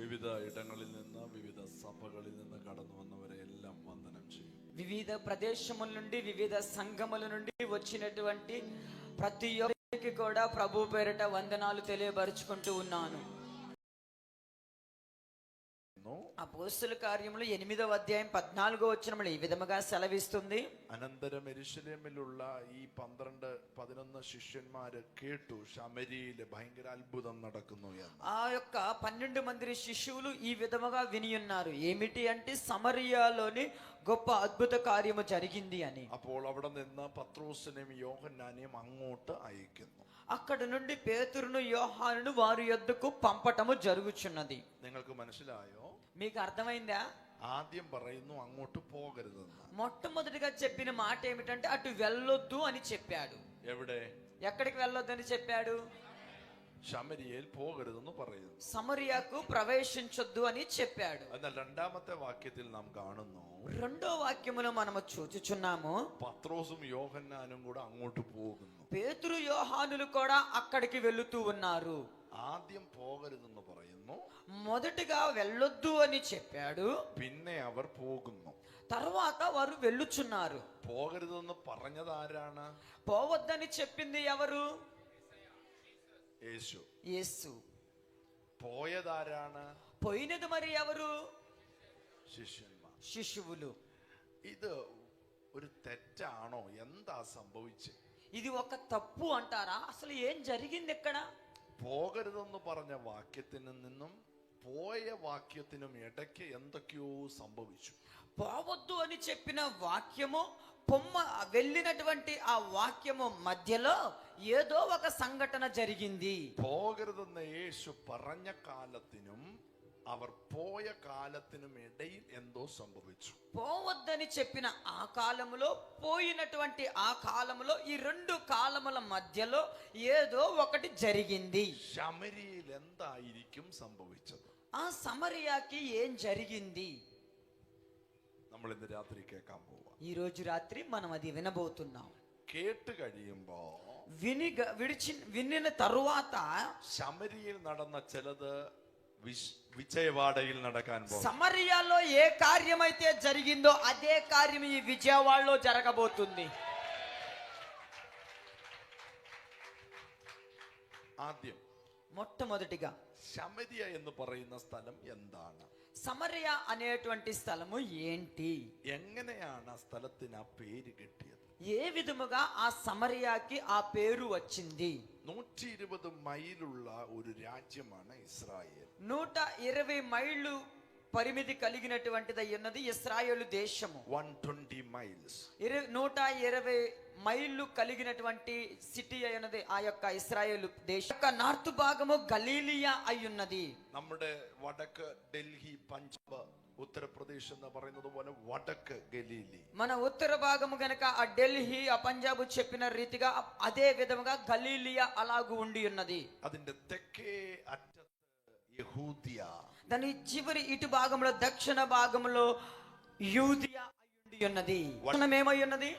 വിവിധ ഇടങ്ങളിൽ നിന്ന് വിവിധ സഭകളിൽ നിന്ന് കടന്നു വന്നവരെ എല്ലാം വന്ദനം ചെയ്യും. వివిధ ప్రదేశముల నుండి వివిధ సంఘముల నుండి వచ్చినటువంటి ప్రతి ఒక్కరికి కూడా ప్రభు పేరిట వందనాలు తెలియపరుచుకుంటూ ఉన్నాను. అపోస్తలుల కార్యములు 8వ అధ్యాయం 14వ వచనములో ఈ విధముగా సెలవిస్తుంది. అనంతరం యెరూషలేమిലുള്ള ఈ 11 శిష్యులు కేటు శమరియలో భయంకర అద్భుతం നടക്കുന്നു എന്ന്. ఆ యొక్క 12 మంది శిష్యులు ఈ విధముగా విని ఉన్నారు. ఏమిటి అంటే సమరియాలోని గొప్ప అద్భుత కార్యము జరిగింది అని. അപ്പോൾ അവിടെ നിന്ന് പത്രോസിനെയും യോഹന്നാനെയും അങ്ങോട്ട് അയക്കുന്നു. అక్కడ నుండి పేతురును యోహానును వారి యొద్దకు పంపటము జరుగుచున్నది. നിങ്ങൾക്ക് മനസ്സിലായോ? మీకు అర్థమైందా? ఆద్యం പറയുന്നു അങ്ങോട്ട് పోగరుదెന്ന്. మొట్టమొదటిగా చెప్పిన మాట ఏమిటంటే అటు వెళ్ళొద్దు అని చెప్పాడు. ఎక్కడికి వెళ్ళొద్దు అని చెప్పాడు? ശമരിയയിൽ പോകരുതെന്ന് പറയുന്നു. సమరియాకు ప్రవేశించొద్దు అని చెప్పాడు. എന്നാൽ രണ്ടാമത്തെ വാക്യത്തിൽ നാം കാണുന്നു, రెండో వాక్యములో మనము చూచుచున్నాము, పత్రోസും యోహన్నాനും కూడా അങ്ങോട്ട് പോകുന്നു. పేతురు యోహానులు కూడా అక్కడికి వెళుతూ ఉన్నారు. ആദ്യം പോകരുതെന്ന് പറയുന്നു, మొదటిగా వెళ్ళొద్దు అని చెప్పాడు, പിന്നെ അവർ പോകുന്നു. తర్వాత వారు వెళ్ళుచున్నారు. పోగరుതെന്ന് പറഞ്ഞത് ആരാണ്? పోవద్దని చెప్పింది ఎవరు? యేసు. పోయదారాണ്? పోయినది మరి ఎవరు? శిష్యులు. ഇത് ഒരു തെറ്റാണോ? എന്താ സംഭവിച്ചത്? ఇది ఒక తప్పు అంటారా? అసలు ఏం జరిగింది ఇక్కడ? പോകരുതെന്ന് പറഞ്ഞ വാക്യത്തിനും നിന്നും പോയ വാക്യത്തിനും ഇടയ്ക്ക് എന്തൊക്കെയോ സംഭവിച്ചു. పోవద్దు అని చెప్పిన వాక్యము వెళ్ళినటువంటి ఆ వాక్యము మధ్యలో ఏదో ఒక సంఘటన జరిగింది. పోగరుదెന്ന് యేసు പറഞ്ഞ కాలത്തിനും അവർ పోయ కాలത്തിനും ఇടയിൽ എന്തോ സംഭവിച്ചു. పోవద్దని చెప్పిన ఆ కాలములో పోయినటువంటి ఆ కాలములో ఈ రెండు కాలముల మధ్యలో ఏదో ఒకటి జరిగింది. ശമരിയയിൽ എന്തായിരിക്കും സംഭവിച്ചത്? ఆ సమరియాకి ఏం జరిగింది? നമ്മൾ ഇന്ന് രാത്രി കേൾക്കാൻ പോവാ. ఈ రోజు రాత్రి మనం అది వినబోతున్నాం. കേട്ട് കഴിയുമ്പോ వినిన తరువాత ശമരിയയിൽ നടന്ന ചിലത് విజయవాడയിൽ നടക്കാൻ പോകും. సమరియాలో ఏ కార్యమైతే జరిగిందో అదే కార్యం ఈ విజయవాడలో జరగబోతుంది. ആദ്യം మొట్టమొదటిగా ശമരിയ എന്ന് പറയുന്ന സ്ഥലം എന്താണ്? సమరియా అనేటువంటి స్థలము ఏంటి? എങ്ങനെയാണ് ആ സ്ഥലത്തിന് ആ പേര് കിട്ടിയത്? ఏ విధముగా ఆ సమరియాకి ఆ పేరు వచ్చింది? 120 మైలుള്ള ഒരു രാജ്യമാണ് ఇశ్రాయేల్. 120 మైళ్ళు పరిమితి కలిగినటువంటిది ఉన్నది ఇశ్రాయేలు దేశము. 120 మైల్స్. 120 మైళ్ళు కలిగినటువంటి సిటీ అయినది ఆ యొక్క ఇశ్రాయేలు దేశం. నార్త్ భాగము గలీలియా అయ్యున్నది. നമ്മുടെ വടക്ക് ഡൽഹി, പഞ്ചാബ്, ఉత్తరప్రదేశ్ എന്ന് പറയുന്നത് പോലെ വടക്ക് ഗലീലി. మన ఉత్తర భాగము గనక ఆ ఢిల్లీ ఆ పంజాబ్ చెప్పిన రీతిగా అదే విధముగా గలీలియా అలాగూ ఉండి ఉన్నది. അതിന്റെ തെക്കേ അറ്റത്ത് യഹൂദിയ, దాని చివరి ఇటు భాగంలో దక్షిణ భాగంలో యూదియా అయ్యుండి ఉన్నది. ఏమై ఉన్నది?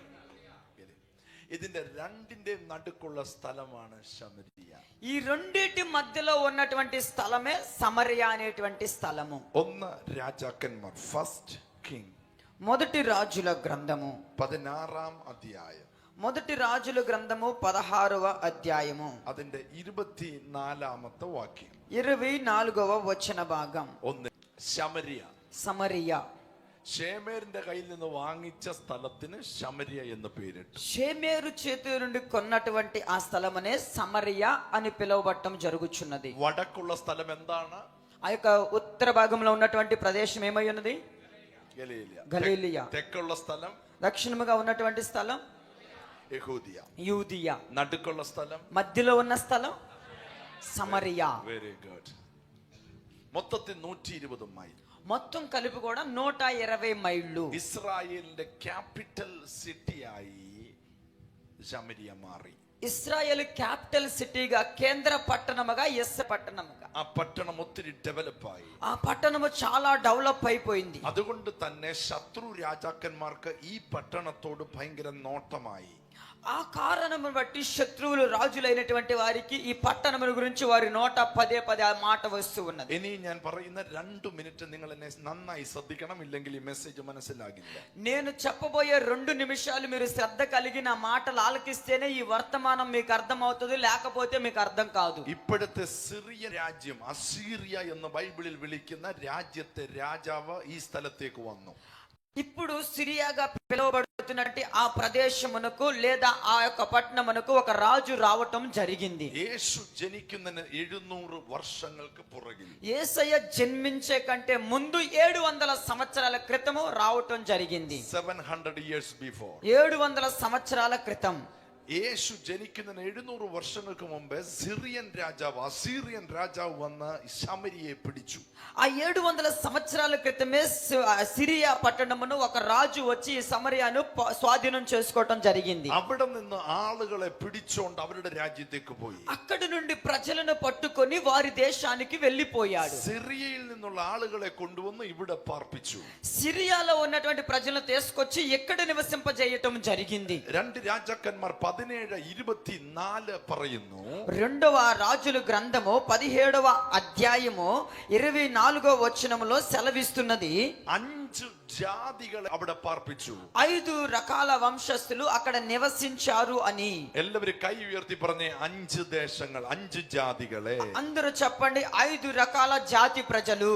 ഇതിന്റെ രണ്ടിന്റെ നടുക്കുള്ള സ്ഥലമാണ് ശമരിയ. ఈ రెండిటి మధ్యలో ఉన్నటువంటి స్థలమే సమరియా అనేటువంటి స్థలము. ഒന്ന് രാജാക്കന്മാർ, ഫസ്റ്റ് കിങ്, మొదటి రాజుల గ్రంథము 16ാം അധ്യായം. మొదటి రాజుల గ్రంథము 16వ అధ్యాయము അതിന്റെ 24ാമത്തെ വാക്യം, 24వ వచన భాగం. ഒന്ന് ശമരിയ. సమరియా షేమేరిന്റെ కയ്യിൽ നിന്ന് వాങ്ങിച്ച స్థలത്തിന് శమరియ എന്ന് പേരിട്ടു. షేమేరు చేతి నుండి కొన్నటువంటి ఆ స్థలమనే సమరియా అని పిలువబడటం జరుగుచున్నది. వడకుള്ള స్థలం എന്താണ്? ఆ యొక్క ఉత్తర భాగంలో ఉన్నటువంటి ప్రదేశం ఏమై ఉన్నది? గలీలియా. తెక్కుള്ള స్థలం, దక్షిణముగా ఉన్నటువంటి స్థలం యెహూదియా. యూదియా. నడుకుള്ള స్థలం, మధ్యలో ఉన్న స్థలం సమరియా. Very good. మొత్తത്തിൽ 120 మైల్. మొత్తం కలిపి కూడా 120 మైళ్ళు. ఇస్రాయేలిന്റെ క్యాపిటల్ సిటీയായി ശമരിയ മാറി. ఇస్రాయేల్ క్యాపిటల్ సిటీగా, కేంద్ర పట్టణముగా పట్టణముగా ఆ పట్టణం ఒత్తిడి డెవలప్ ఆయి, ఆ పట్టణము చాలా డెవలప్ అయిపోయింది. അതുകൊണ്ട് തന്നെ ശത്രു രാജാക്കന്മാർക്ക് ഈ പട്ടണത്തോട് ഭയങ്കര നോട്ടമായി. ఆ కారణమును బట్టి శత్రువులు రాజులైనటువంటి వారికి ఈ పట్టణముల గురించి వారి నోట పదే పదే ఆ మాట వస్తూ ఉన్నది. ഇനി ഞാൻ പറയുന്ന 2 മിനിറ്റ് നിങ്ങൾ എന്നെ നന്നായി ശ്രദ്ധിക്കണം, ഇല്ലെങ്കിൽ ഈ മെസ്സേജ് മനസ്സിലാകില്ല. నేను చెప్పబోయే 2 నిమిషాలు మీరు శ్రద్ధ కలిగి నా మాటలు ఆలకిస్తేనే ఈ వర్తమానం మీకు అర్థమవుతుంది, లేకపోతే మీకు అర్థం కాదు. ഇപ്പോഴത്തെ സിറിയ രാജ്യം അസീറിയ എന്ന് ബൈബിളിൽ വിളിക്കുന്ന രാജ്യത്തെ രാജാവ് ഈ സ്ഥലത്തേക്ക് വന്നു. ఇప్పుడు సిరియాగా పిలువబడుతున్నట్టు ఆ ప్రదేశమునకు లేదా ఆ యొక్క పట్టణమునకు ఒక రాజు రావటం జరిగింది. యేసు జనిക്കുന്നതിന് 700 വർഷങ്ങൾക്ക് പുറകിൽ, యేసయ్య జన్మించే కంటే ముందు 700 సంవత్సరాల క్రితము రావటం జరిగింది. 700 years before. 700 సంవత్సరాల క్రితం യേശു ജനിക്കുന്നതിന് 700 വർഷങ്ങൾക്ക് മുമ്പ് സിറിയൻ രാജാവ് അസീറിയൻ രാജാവ് വന്ന് ശമരിയെ പിടിച്ചു. ఆ 700 సంవత్సరాల క్రితమే సిరియా పట్టణమును ఒక రాజు వచ్చి ఈ సమరయాను స్వాధీనం చేసుకోవటం జరిగింది. അവിടെ നിന്ന് ആളുകളെ പിടിച്ചോണ്ട് അവരുടെ രാജ്യത്തേക്ക് പോയി. అక్కడి నుండి ప్రజలను పట్టుకొని వారి దేశానికి వెళ్ళిపోయాడు. സിറിയയിൽ നിന്നുള്ള ആളുകളെ കൊണ്ടുവന്ന് ഇവിടെ പാർപ്പിച്ചു. సిరియాలో ఉన్నటువంటి ప్రజలను తీసుకొచ్చి ఎక్కడ నివసింపజేయటం జరిగింది. 2 രാജാക്കന്മാർ 17:24 പറയുന്നു. రెండవ రాజుల గ్రంథము 17వ అధ్యాయము 24వ వచనములో సెలవిస్తున్నది, 5 ജാതികളെ അവിടെ പാർപ്പിച്ചു. 5 రకాల వంశస్థులు అక్కడ నివసించారు అని. എല്ലാവരും കൈ ഉയർത്തി പറഞ്ഞേ, 5 ദേശങ്ങൾ, 5 ജാതികളെ. అందరూ చెప్పండి, 5 రకాల జాతి ప్రజలు.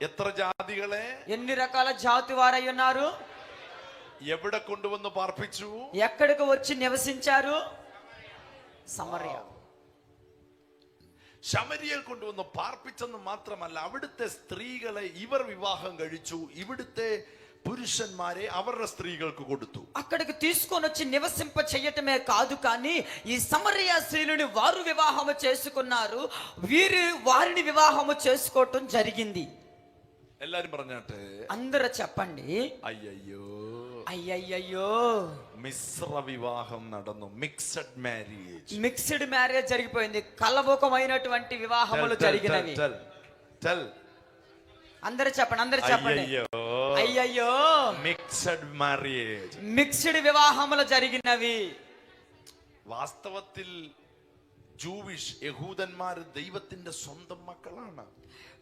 എത്ര ജാതികളെ? ఎన్ని రకాల జాతి వారై ఉన్నారు? എവിടെ കൊണ്ടുവന്ന് പാർപ്പിച്ചു? ఎక్కడికి వచ్చి నివసించారు? సమరయ. ശമരിയയിൽ കൊണ്ടുവന്ന് പാർപ്പിച്ചെന്ന് മാത്രമല്ല, അവിടുത്തെ സ്ത്രീകളെ ഇവർ വിവാഹം കഴിച്ചു, ഇവിടുത്തെ పురుషన్మారే అవരുടെ స్త్రీలకు కొడుతూ అక్కడికి తీసుకొని వచ్చి నివసింప చేయటమే కాదు, కానీ ఈ సమరయ స్త్రీలను వారు వివాహము చేసుకున్నారు, వారిని వివాహము చేసుకోవటం జరిగింది. എല്ലാരും പറഞ്ഞാട്ടെ, అందరూ చెప్పండి, అయ్యయ్యో అయ్యయ్యో. మిశ్ర వివాహం നടന്നു. Mixed marriage. మిక్స్డ్ మ్యారేజ్ జరిగిపోయింది. కలబోకమైనటువంటి వివాహములు జరిగినవి. అందరూ చెప్పండి, అందరూ చెప్పండి, అయ్యయ్యో. మిక్స్డ్ మ్యారేజ్, మిక్స్డ్ వివాహములు జరిగినవి. വാസ്തവത്തിൽ ജൂവിഷ് യഹൂദന്മാർ ദൈവത്തിന്റെ സ്വന്തം മക്കളാണ്.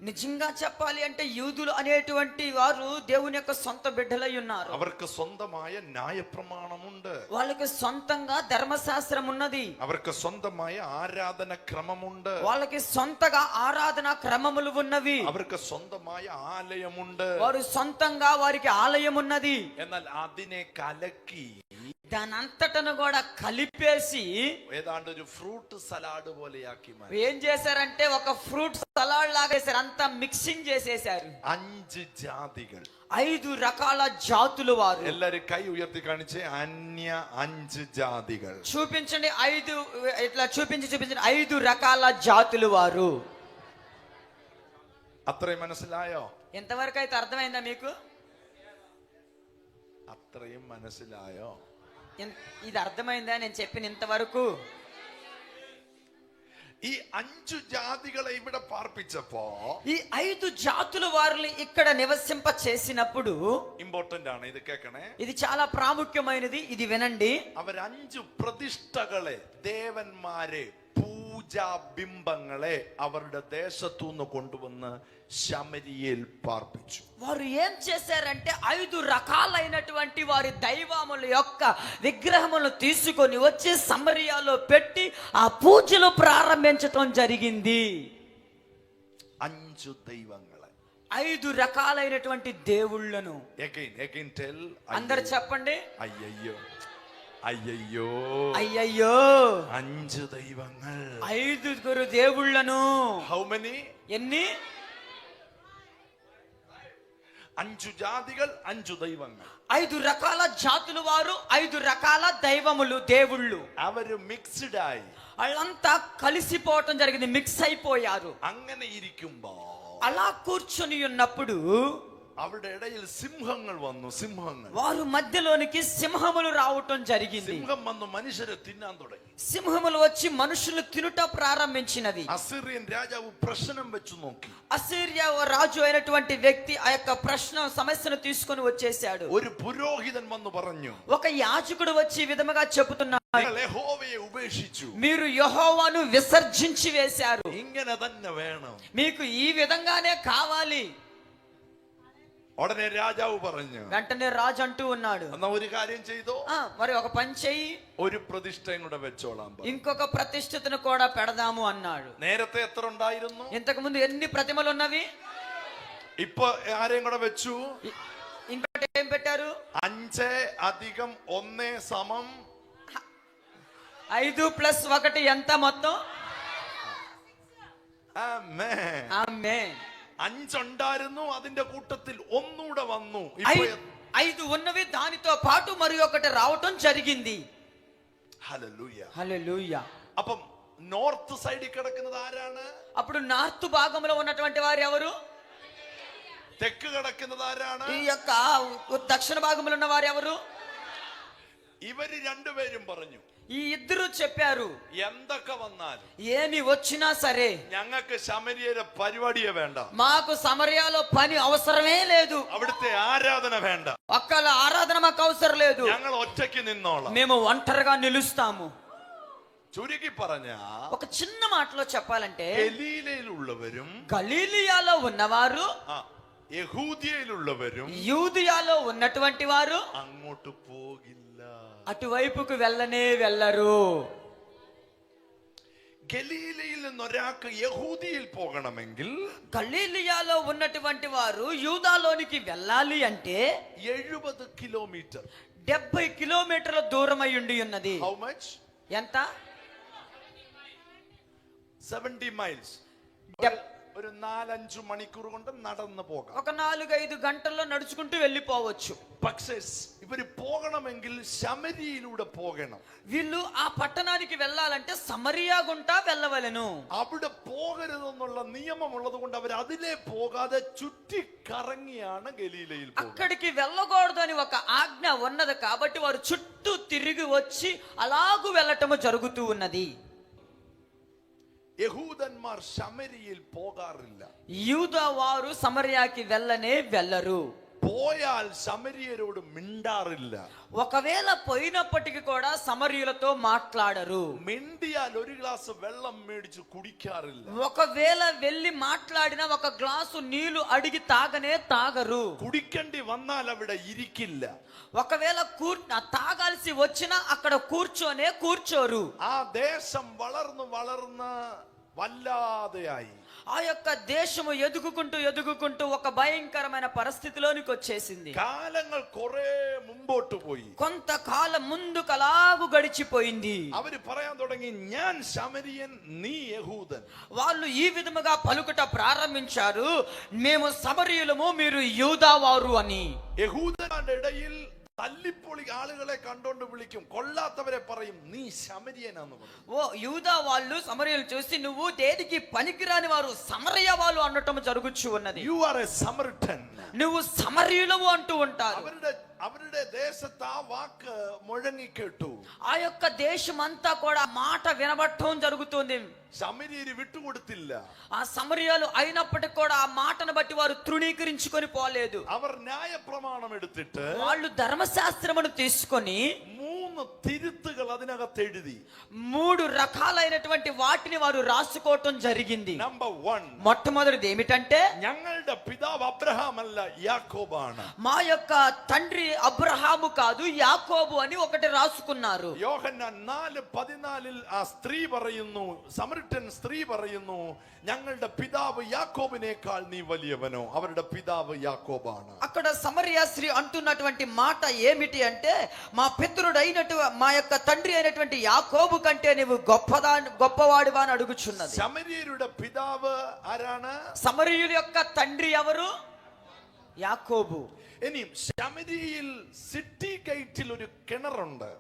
నిజంగా చెప్పాలి అంటే యూదులు అనేటువంటి వారు దేవుని యొక్క సొంత బిడ్డలై ఉన్నారు. അവർക്ക് സ്വന്തമായ ന്യായപ്രമാണമുണ്ട്. వాళ్ళకి సొంతంగా ధర్మశాస్త్రం ఉన్నది. അവർക്ക് സ്വന്തമായ ആരാധന ക്രമമുണ്ട്. వాళ్ళకి సొంతగా ఆరాధన క్రమములు ఉన్నవి. അവർക്ക് സ്വന്തമായ ആലയമുണ്ട്. వారు సొంతంగా వారికి ఆలయం ఉన్నది. എന്നാൽ അതിനെ കലക്കി దానంతటను కూడా కలిపేసి ഏതാണ്ട് ഒരു ഫ്രൂട്ട് സലാഡ് പോലെയാക്കി മാറ്റി. ఏం చేశారంటే ఒక ఫ్రూట్ సలాడ్ లాగా చేశారు. అంతా మిక్సింగ్ చేసేశారు. 5 ജാതികൾ, 5 రకాల జాతులు వారు. എല്ലാരും കൈ ഉയർത്തി കാണിച്ച്, അന്യ 5 ജാതികൾ. చూపించండి, 5 ఇట్లా చూపించండి, 5 రకాల జాతులు వారు. അത്രയും മനസ്സിലായോ? ఎంతవరకు అయితే అర్థమైందా మీకు? അത്രയും മനസ്സിലായോ? ఇది అర్థమైందా నేను చెప్పిన ఇంతవరకు? ഈ 5 ജാതികളെ ഇവിടെ പാർപ്പിച്ചപ്പോ, ఈ 5 జాతుల వారిని ఇక్కడ నివసింప చేసినప్పుడు, ഇമ്പോർട്ടന്റ് ആണ് ഇത്, കേൾക്കണേ, ఇది చాలా ప్రాముఖ్యమైనది, ఇది వినండి. അവർ 5 പ്രതിഷ്ഠകളെ, ദേവന്മാരെ, പൂജാ ബിംബങ്ങളെ അവരുടെ ദേശത്തുനിന്ന് കൊണ്ടുവന്ന് ശമരിയയിൽ പാർപ്പിച്ചു. వారు ఏం చేశారంటే 5 రకాలైనటువంటి వారి దైవముల యొక్క విగ్రహములను తీసుకొని వచ్చి సమరియాలో పెట్టి ఆ పూజలు ప్రారంభించటం జరిగింది. 5 దైవങ്ങളെ, 5 రకాలైనటువంటి దేవుళ్ళను. again tell. అందరు చెప్పండి, అయ్యయ్యో అయ్యయ్యో అయ్యయ్యో. 5 దైవങ്ങൾ, 5 దేవుళ్ళను. How many? ఎన్ని? 5 జాతిകൾ, 5 దైవങ്ങൾ. 5 రకాల జాతులు వారు, 5 రకాల దైవములు, దేవుళ్ళు. അവര് മിക്സ്ഡ് ആയി, వాళ్ళంతా కలిసిపోవటం జరిగింది, మిక్స్ అయిపోయారు. അങ്ങനെ ഇരിക്കുമ്പോ అలా కూర్చొని ఉన్నప్పుడు അവിടെ ഇടയിൽ സിംഹങ്ങൾ വന്നു. സിംഹങ്ങൾ వారు మధ్యలోనికి సింహములు రావటం జరిగింది. സിംഹം വന്നു മനുഷ്യരെ തിന്നാൻ തുടങ്ങി. సింహములు వచ్చి మనుషులు తినుట ప్రారంభించినవి. അസീറിയൻ രാജാവ് പ്രശ്നം വെച്ചു നോക്കി. అసీరియా రాజు అయినటువంటి వ్యక్తి ఆ యొక్క ప్రశ్న సమస్యను తీసుకొని వచ్చేసాడు. ഒരു പുരോഹിതൻ വന്നു പറഞ്ഞു, ఒక యాజకుడు వచ్చి ఈ విధముగా చెబుతున్నాడు, നിങ്ങൾ യഹോവയെ ഉപേക്ഷിച്ചു, మీరు యెహోవాను విసర్జించి వేశారు, ഇങ്ങനെ തന്നെ വേണം. మీకు ఈ విధంగానే కావాలి. ഉടനെ രാജാവ് പറഞ്ഞു, వెంటనే రాజు అంటూ ఉన్నాడు, എന്നാ ഒരു കാര്യം ചെയ്തോ, మరి ఒక పని చెయ్యి, ഒരു പ്രതിഷ്ഠയും കൂടെ വെച്ചോളാം. ఇంకొక ప్రతిష్ఠితను కూడా పెడదాము అన్నాడు. നേരത്തെ എത്ര ഉണ്ടായിരുന്നു? ఇంతకు ముందు ఎన్ని ప్రతిమలు ఉన్నవి? ഇപ്പൊ ആരെയും കൂടെ വെച്ചു? ఇంకోటి ఏం పెట్టారు? 5 + 1 = 5 + 1 ఎంత మొత్తం? ആമേൻ. ఆమేన్. 5 ഉണ്ടായിരുന്നു, അതിന്റെ കൂട്ടത്തിൽ ഒന്നുകൂടെ വന്നു. 5 ఉన్నవి, దానితో పాటు మరి ఒకటి రావటం జరిగింది. ഹല്ലേലൂയ. హల్లెలూయా. അപ്പം നോർത്ത് സൈഡിൽ കിടക്കുന്നത് ആരാണ്? అప్పుడు నార్త్ భాగంలో ఉన్నటువంటి వారు ఎవరు? തെക്ക് കിടക്കുന്നത് ആരാണ്? ఈ యొక్క దక్షిణ భాగంలో ఉన్న వారు ఎవరు? ഇവര് രണ്ടുപേരും പറഞ്ഞു, ఈ ఇద్దరు చెప్పారు, എന്തൊക്കെ വന്നാലും ఏమి వచ్చినా సరే ഞങ്ങൾക്ക് ശമരിയരെ പരിപാടിയെ വേണ്ട, మాకు సమరయాలో పని అవసరమే లేదు, അവിടുത്തെ ആരാധന വേണ്ട, అక్కడ ఆరాధన మాకు అవసరం లేదు, ഞങ്ങൾ ഒറ്റയ്ക്ക് നിന്നോളാം. మేము ఒంటరిగా నిలుస్తాము. ചുരുക്കി പറഞ്ഞ ఒక చిన్న మాటలో చెప్పాలంటే ഗലീലയിലുള്ളവരും గలీలియాలో ఉన్నవారు, യഹൂദിയയിലുള്ളവരും యూదియాలో ఉన్నటువంటి వారు അങ്ങോട്ട് പോകില്ല, అటువైపుకు వెళ్ళనే వెళ్ళరు. ഗലീലയിൽ നിന്നൊരാൾക്ക് യഹൂദിയിൽ പോകണമെങ്കിൽ గలీలియాలో ఉన్నటువంటి వారు యూదాలోనికి వెళ్ళాలి అంటే 70 കിലോമീറ്റർ 70 కిలోమీటర్ల దూరం అయి ఉండి ఉన్నది. How much? ఎంత? 70 മൈൽസ്. ഒരു 4-5 മണിക്കൂർ കൊണ്ട് നടന്നു പോകാം. ఒక 4-5 గంటల్లో నడుచుకుంటూ వెళ్ళిపోవచ్చు. പക്ഷേ ഇവര് പോകണമെങ്കിൽ ശമരിയിലൂടെ പോകണം. వీళ్ళు ఆ పట్టణానికి వెళ్ళాలంటే సమరియా గుంటా వెళ్ళవలెను. അവിടെ പോകരുതെന്നുള്ള നിയമമുള്ളത് കൊണ്ട് അവർ അതിലേ പോകാതെ ചുറ്റിക്കറങ്ങിയാണ് ഗലീലയിൽ പോകുന്നത്. అక్కడికి వెళ్ళకూడదని ఒక ఆజ్ఞ ఉన్నది కాబట్టి వారు చుట్టూ తిరిగి వచ్చి అలాగూ వెళ్ళటము జరుగుతూ ఉన్నది. യഹൂദന്മാർ ശമരിയിൽ പോകാറില്ല. యూదా వారు సమరయాకి వెళ్ళనే వెళ్ళరు. പോയാൽ ശമരിയരോട് മിണ്ടാറില്ല. ఒకవేళ పోయినప్పటికీ కూడా సమరయులతో మాట్లాడరు. മിണ്ടിയാൽ ഒരു ഗ്ലാസ് വെള്ളം മേടിച്ച് കുടിക്കാറില്ല. ఒకవేళ వెళ్ళి మాట్లాడిన ఒక గ్లాసు నీళ్లు అడిగి తాగనే తాగరు. കുടിക്കേണ്ടി വന്നാൽ അവിടെ ഇരിക്കില്ല. ఒకవేళ తాగాల్సి వచ్చినా అక్కడ కూర్చోరు. ആ ദേശം വളർന്ന് വളർന്ന് വല്ലാതെയായി. ఆ యొక్క దేశము ఎదుగుకుంటూ ఒక భయంకరమైన పరిస్థితిలోనికి వచ్చేసింది. കാലങ്ങൾ കുറെ മുമ്പോട്ട് പോയി. కొంతకాలం ముందుకు అలాగు గడిచిపోయింది. അവര് പറയാൻ തുടങ്ങി, ഞാൻ ശമരിയൻ, നീ യഹൂദൻ. వాళ్ళు ఈ విధముగా పలుకుట ప్రారంభించారు, మేము సమరయులము, మీరు యూదా వారు అని. യഹൂദന്മാരുടെ ഇടയിൽ തല്ലിപ്പൊളി ആളുകളെ കണ്ടോണ്ട് വിളിക്കും, കൊള്ളാത്തവരെ പറയും നീ ശമരിയനാന്ന് പറയും. ఓ యూదా వాళ్ళు సమరయులు చూసి నువ్వు దేనికి పనికిరాని వారు సమరయ వాళ్ళు అనటం జరుగుచు ఉన్నది. You are a Samaritan. నువ్వు సమరయులవు అంటూ ఉంటారు. അവരുടെ ദേശത്ത് ആ വാക്ക് മുഴങ്ങി കേട്ടു. ఆ యొక్క దేశం అంతా కూడా మాట వినబడటం జరుగుతుంది. ശമര്യര് വിട്ടുകൊടുത്തില്ല. ఆ సమరయాలు అయినప్పటికీ కూడా ఆ మాటను బట్టి వారు తృణీకరించుకొని పోలేదు. അവർ ന്യായപ്രമാണം എടുത്തിട്ട് వాళ్ళు ధర్మశాస్త్రమును తీసుకొని 3 തിരുത്തുകൾ അതിനകത്ത് എഴുതി 3 రకాలైనటువంటి వాటిని వారు రాసుకోవటం జరిగింది. നമ്പർ 1, మొట్టమొదటిది ఏమిటంటే, ഞങ്ങളുടെ പിതാവ് അബ്രഹാം അല്ല യാക്കോബാണ്. మా యొక్క తండ్రి అబ్రహాము కాదు యాకోబు అని ఒకటి రాసుకున్నారు. യോഹന്നാൻ 4:14 ആ സ്ത്രീ പറയുന്നു, സമറിട്ടൻ സ്ത്രീ പറയുന്നു, ഞങ്ങളുടെ പിതാവ് യാക്കോബിനേക്കാൾ നീ വലിയവനോ. അവരുടെ പിതാവ് യാക്കോബാണ്. అక్కడ సమరియా స్త్రీ అంటున్నటువంటి మాట ఏమిటి అంటే, మా పితరుడైనటు మా యొక్క తండ్రి అయినటువంటి యాకోబు కంటే నీవు గొప్పవాడివా అని అడుగుచున్నది. ശമര്യരുടെ പിതാവ് ആരാണ്? సమరయుల యొక్క తండ్రి ఎవరు? యాకోబు. ഇനിയും ശമര്യയിൽ സിറ്റി ഗേറ്റിൽ ഒരു കിണറുണ്ട്.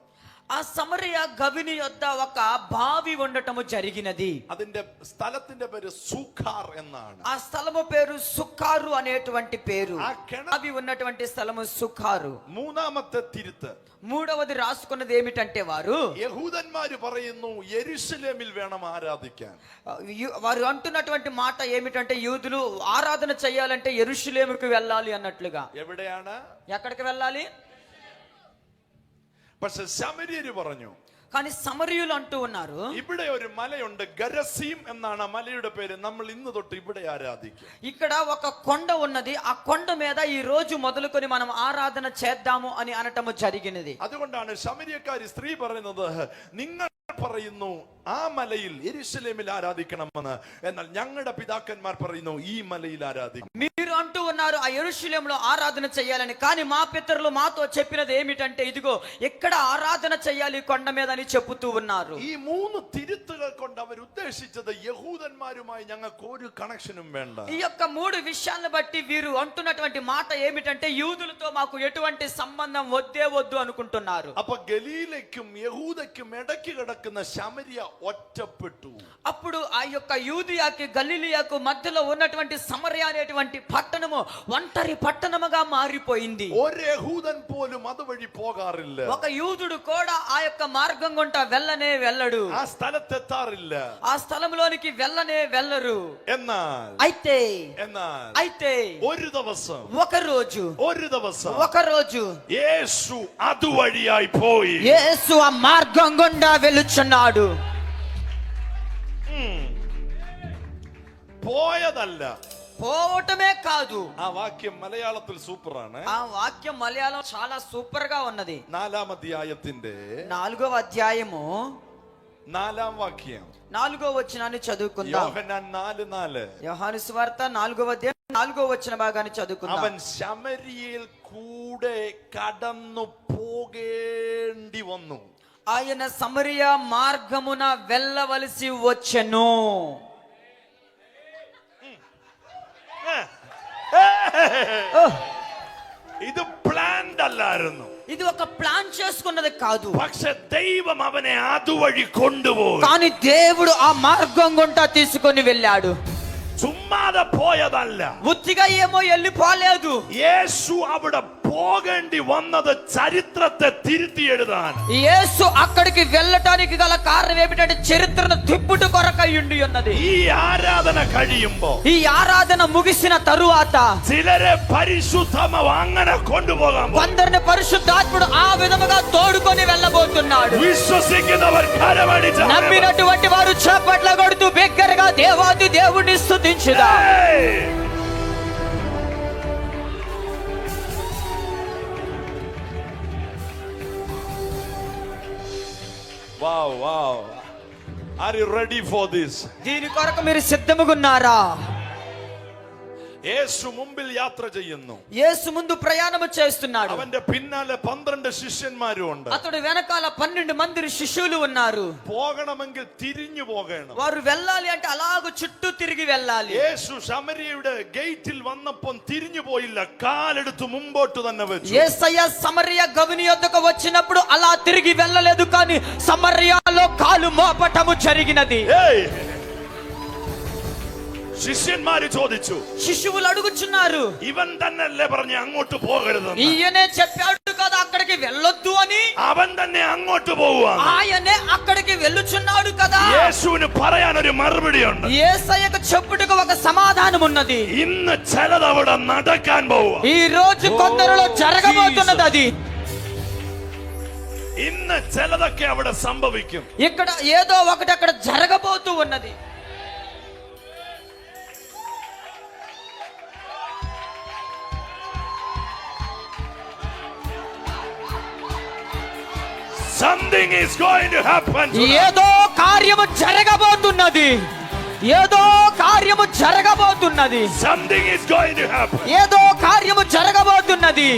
ఆ సమరయ గవిని యొద్ద ఒక బావి ఉండటము జరిగినది. അതിന്റെ സ്ഥലത്തിന്റെ പേര് സൂഖാർ എന്നാണ്. ఆ స్థలము పేరు సుఖారు అనేటువంటి పేరు. ఆ కిణ- బావి ఉన్నటువంటి స్థలము సుఖారు. മൂന്നാമത്തെ തിരുത്ത്, మూడవది రాసుకున్నది ఏమిటంటే వారు യഹൂദന്മാര് പറയുന്നു യെരൂശലേമിൽ വേണം ആരാധിക്കാൻ. వారు అంటున్నటువంటి మాట ఏమిటంటే యూదులు ఆరాధన చేయాలంటే యెరూషలేముకు వెళ్ళాలి అన్నట్లుగా. എവിടെയാണ്? ఎక్కడికి వెళ్ళాలి? പക്ഷെ ശമര്യര് പറഞ്ഞു, కానీ సమరయులు అంటూ ఉన్నారు, ഇവിടെ ഒരു മലയുണ്ട്, ഗരസീം എന്നാണ് ആ മലയുടെ പേര്, നമ്മൾ ഇന്ന് തൊട്ട് ഇവിടെ ആരാധിക്കും. ఇక్కడ ఒక కొండ ఉన్నది, ఆ కొండ మీద ఈ రోజు మొదలుకొని మనం ఆరాధన చేద్దాము అని అనటము జరిగినది. അതുകൊണ്ടാണ് ശമര്യക്കാരി സ്ത്രീ പറയുന്നത്, നിങ്ങൾ പറയുന്നു ആ മലയിൽ യെരൂശലേമിൽ ആരാധിക്കണമെന്ന്, എന്നാൽ ഞങ്ങളുടെ പിതാക്കന്മാർ പറയുന്നു ഈ മലയിൽ ആരാധിക്കും. మీరు అంటూ ఉన్నారు ఆ యెరూషలేములో ఆరాధన చేయాలని, కానీ మా పితరులు మాతో చెప్పినది ఏమిటంటే ఇదిగో ఎక్కడ ఆరాధన చేయాలి కొండ మీద అని చెబుతూ ఉన్నారు. ഈ മൂന്ന് തിരുത്തുകൾ കൊണ്ട് അവർ ഉദ്ദേശിച്ചത് യഹൂദന്മാരുമായി ഞങ്ങൾക്ക് ഒരു കണക്ഷനും വേണ്ട. ఈ యొక్క మూడు విషయాలను బట్టి వీరు అంటున్నటువంటి మాట ఏమిటంటే యూదులతో మాకు ఎటువంటి సంబంధం వద్దే వద్దు అనుకుంటున్నారు. അപ്പൊ ഗലീലയ്ക്കും യഹൂദയ്ക്കും ഇടയ്ക്ക് കിടക്കുന്ന ശമര്യ ഒറ്റപ്പെട്ടു. అప్పుడు ఆ యొక్క యూదియాకి గలిలియాకు మధ్యలో ఉన్నటువంటి సమరయ అనేటువంటి పట్టణము ఒంటరి పట్టణముగా మారిపోయింది. ഒരു യഹൂദൻ പോലും അതുവഴി പോകാറില്ല. ఒక యూదుడు కూడా ఆ యొక్క మార్గం గుండా వెళ్ళనే వెళ్ళడు, ആ സ്ഥലത്തെത്താറില്ല. ఆ స్థలంలోనికి వెళ్ళనే వెళ్ళరు. എന്നാൽ అయితే ഒരു ദിവസം ఒక రోజు യേശു അതുവഴിയായി പോയി. యేసు ఆ మార్గం గుండా వెలుచున్నాడు. പോയതല്ല, పోవటమే కాదు. ആ വാക്യം മലയാളത്തിൽ സൂപ്പറാണ്. ఆ వాక్యం మలయాళం చాలా సూపర్ గా ఉన్నది. 4-వ అధ్యాయത്തിന്റെ 4వ అధ్యాయము 4-వ వాక్యం, 4వ వచనాన్ని చదువుకుందాం. യോഹന്നാൻ 4:4. యోహాను సువార్త 4వ అధ్యాయం 4వ వచన భాగాన్ని చదువుకుందాం. അവൻ ശമര്യയിൽ കൂടെ കടന്നു പോകേണ്ടി വന്നു. ఆయన సమరయ మార్గమున వెళ్ళవలసి వచ్చెను. ഇത് പ്ലാൻഡ് അല്ലായിരുന്നു. ఇది ఒక ప్లాన్ చేసుకున్నది కాదు, പക്ഷെ ദൈവം അവനെ അതുവഴി കൊണ്ടുപോയി. కానీ దేవుడు ఆ మార్గం గుండా తీసుకొని వెళ్ళాడు. ചുമ്മാതെ പോയതല്ല. ఉత్తిగా ఏమో వెళ్ళిపోలేదు. യേശു അവിടെ പോകേണ്ടി വന്നത് ചരിത്രത്തെ തിരുത്തി എഴുതാൻ. యేసు అక్కడికి వెళ్ళటానికి గల కారణం ఏమిటంటే చరిత్రను తిప్పుట కొరకయ్యుండి ఉన్నది. ഈ ആരാധന കഴിയുമ്പോ, ఈ ఆరాధన ముగిసిన తరువాత ചിലരെ പരിശുദ്ധമ അങ്ങനെ കൊണ്ടുപോകാൻ പോകും. కొందరిని పరిశుద్ధాత్ముడు ఆ విధముగా తోడుకొని వెళ్ళబోతున్నాడు. വിശ്വസിക്കുന്നവർ കരമടിച്ച് నమ్మినటువంటి వారు చప్పట్ల కొడుతూ బిగ్గరగా దేవాది దేవుణ్ణి స్తుతించుదా. Wow, wow. Are you ready for this? దీని కొరకు మీరు సిద్ధముగున్నారా? യേശു മുമ്പിൽ യാത്ര ചെയ്യുന്നു. యేసు ముందు ప్రయాణము చేస్తున్నాడు. അവന്റെ പിന്നാലെ 12 ശിഷ്യന്മാരും ഉണ്ട്. అతడు వెనకాల 12 మంది శిష్యులు ఉన్నారు. പോകണമെങ്കിൽ തിരിഞ്ഞു പോകണം. వారు వెళ్ళాలి అంటే అలాగ చుట్టూ తిరిగి వెళ్ళాలి. യേശു ശമര്യയുടെ ഗേറ്റിൽ വന്നപ്പോൾ തിരിഞ്ഞു പോയില്ല, കാലെടുത്ത് മുമ്പോട്ട് തന്നെ വെച്ചു. యేసయ్య సమరయ గవిని యొద్దకు వచ్చినప్పుడు అలా తిరిగి వెళ్ళలేదు, కానీ సమరయాలో కాలు మోపటము జరిగినది. ശിഷ്യന്മാര് ചോദിച്ചു, శిష్యువులు అడుగుచున్నారు, ഇവൻ തന്നെയല്ലേ പറഞ്ഞ് അങ്ങോട്ട് പോകരുതെന്ന്? ఈయనే చెప్పాడు కదా అక్కడికి వెళ్ళొద్దు అని. അവൻ തന്നെ അങ്ങോട്ട് പോവുക. ఆయనే అక్కడికి వెళ్ళుచున్నాడు కదా. യേശുവിന് പറയാൻ ഒരു മറുപടി ഉണ്ട്. యేసయ్యకు చెప్పుటకు ఒక సమాధానం ఉన్నది. ഇന്ന് ചിലത് അവിടെ നടക്കാൻ പോവുക. ఈ రోజు కొందరిలో జరగబోతున్నది అది. ഇന്ന് ചിലതൊക്കെ അവിടെ സംഭവിക്കും. ఇక్కడ ఏదో ఒకటి అక్కడ జరగబోతూ ఉన్నది. Something is going to happen. ఏదో కార్యము జరగబోతున్నది. ఏదో కార్యము జరగబోతున్నది. Something is going to happen. ఏదో కార్యము జరగబోతున్నది.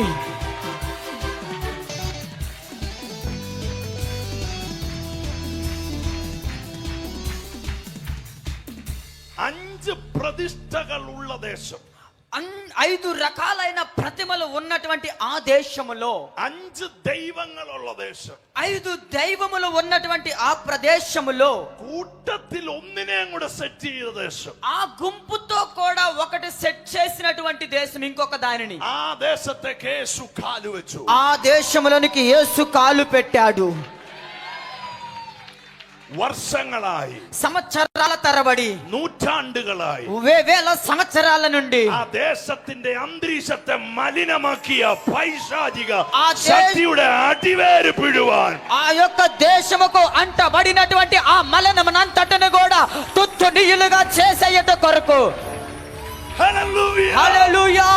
അഞ്ച് പ്രതിഷ്ഠകൾ ഉള്ള ദേശം. 5 రకాలైన ప్రతిమలు ఉన్నటువంటి ఆ దేశములో 5 దైవങ്ങളുള്ള ദേശം 5 దైవములు ఉన్నటువంటి ఆ ప్రదేశములో കൂട്ടത്തിൽ ഒന്നിനെയും കൂടെ സെറ്റ് ചെയ്ത ദേശം ఆ గుంపుతో కూడా ఒకటి సెట్ చేసినటువంటి దేశం ఇంకొక దానిని ആ ദേശത്തേക്ക് യേശു കാല് വെച്ചു ఆ దేశములోనికి యేసు కాలు పెట్టాడు വർഷങ്ങളായി సంవత్సరాల తరబడి നൂറ്റാണ്ടുകളായി వేల సంవత్సరాల నుండి ആ ദേശത്തിന്റെ അന്തരീക്ഷത്തെ മലിനമാക്കിയ പൈശാചിക ആ ശക്തിയുടെ അടിവേര് പിഴുവാൻ ఆ యొక్క దేశముకు అంటబడినటువంటి ఆ మలినమునంతటిని కూడా తుత్తు నీయులుగా చేసేయట కొరకు ഹല്ലേലൂയ హల్లెలూయా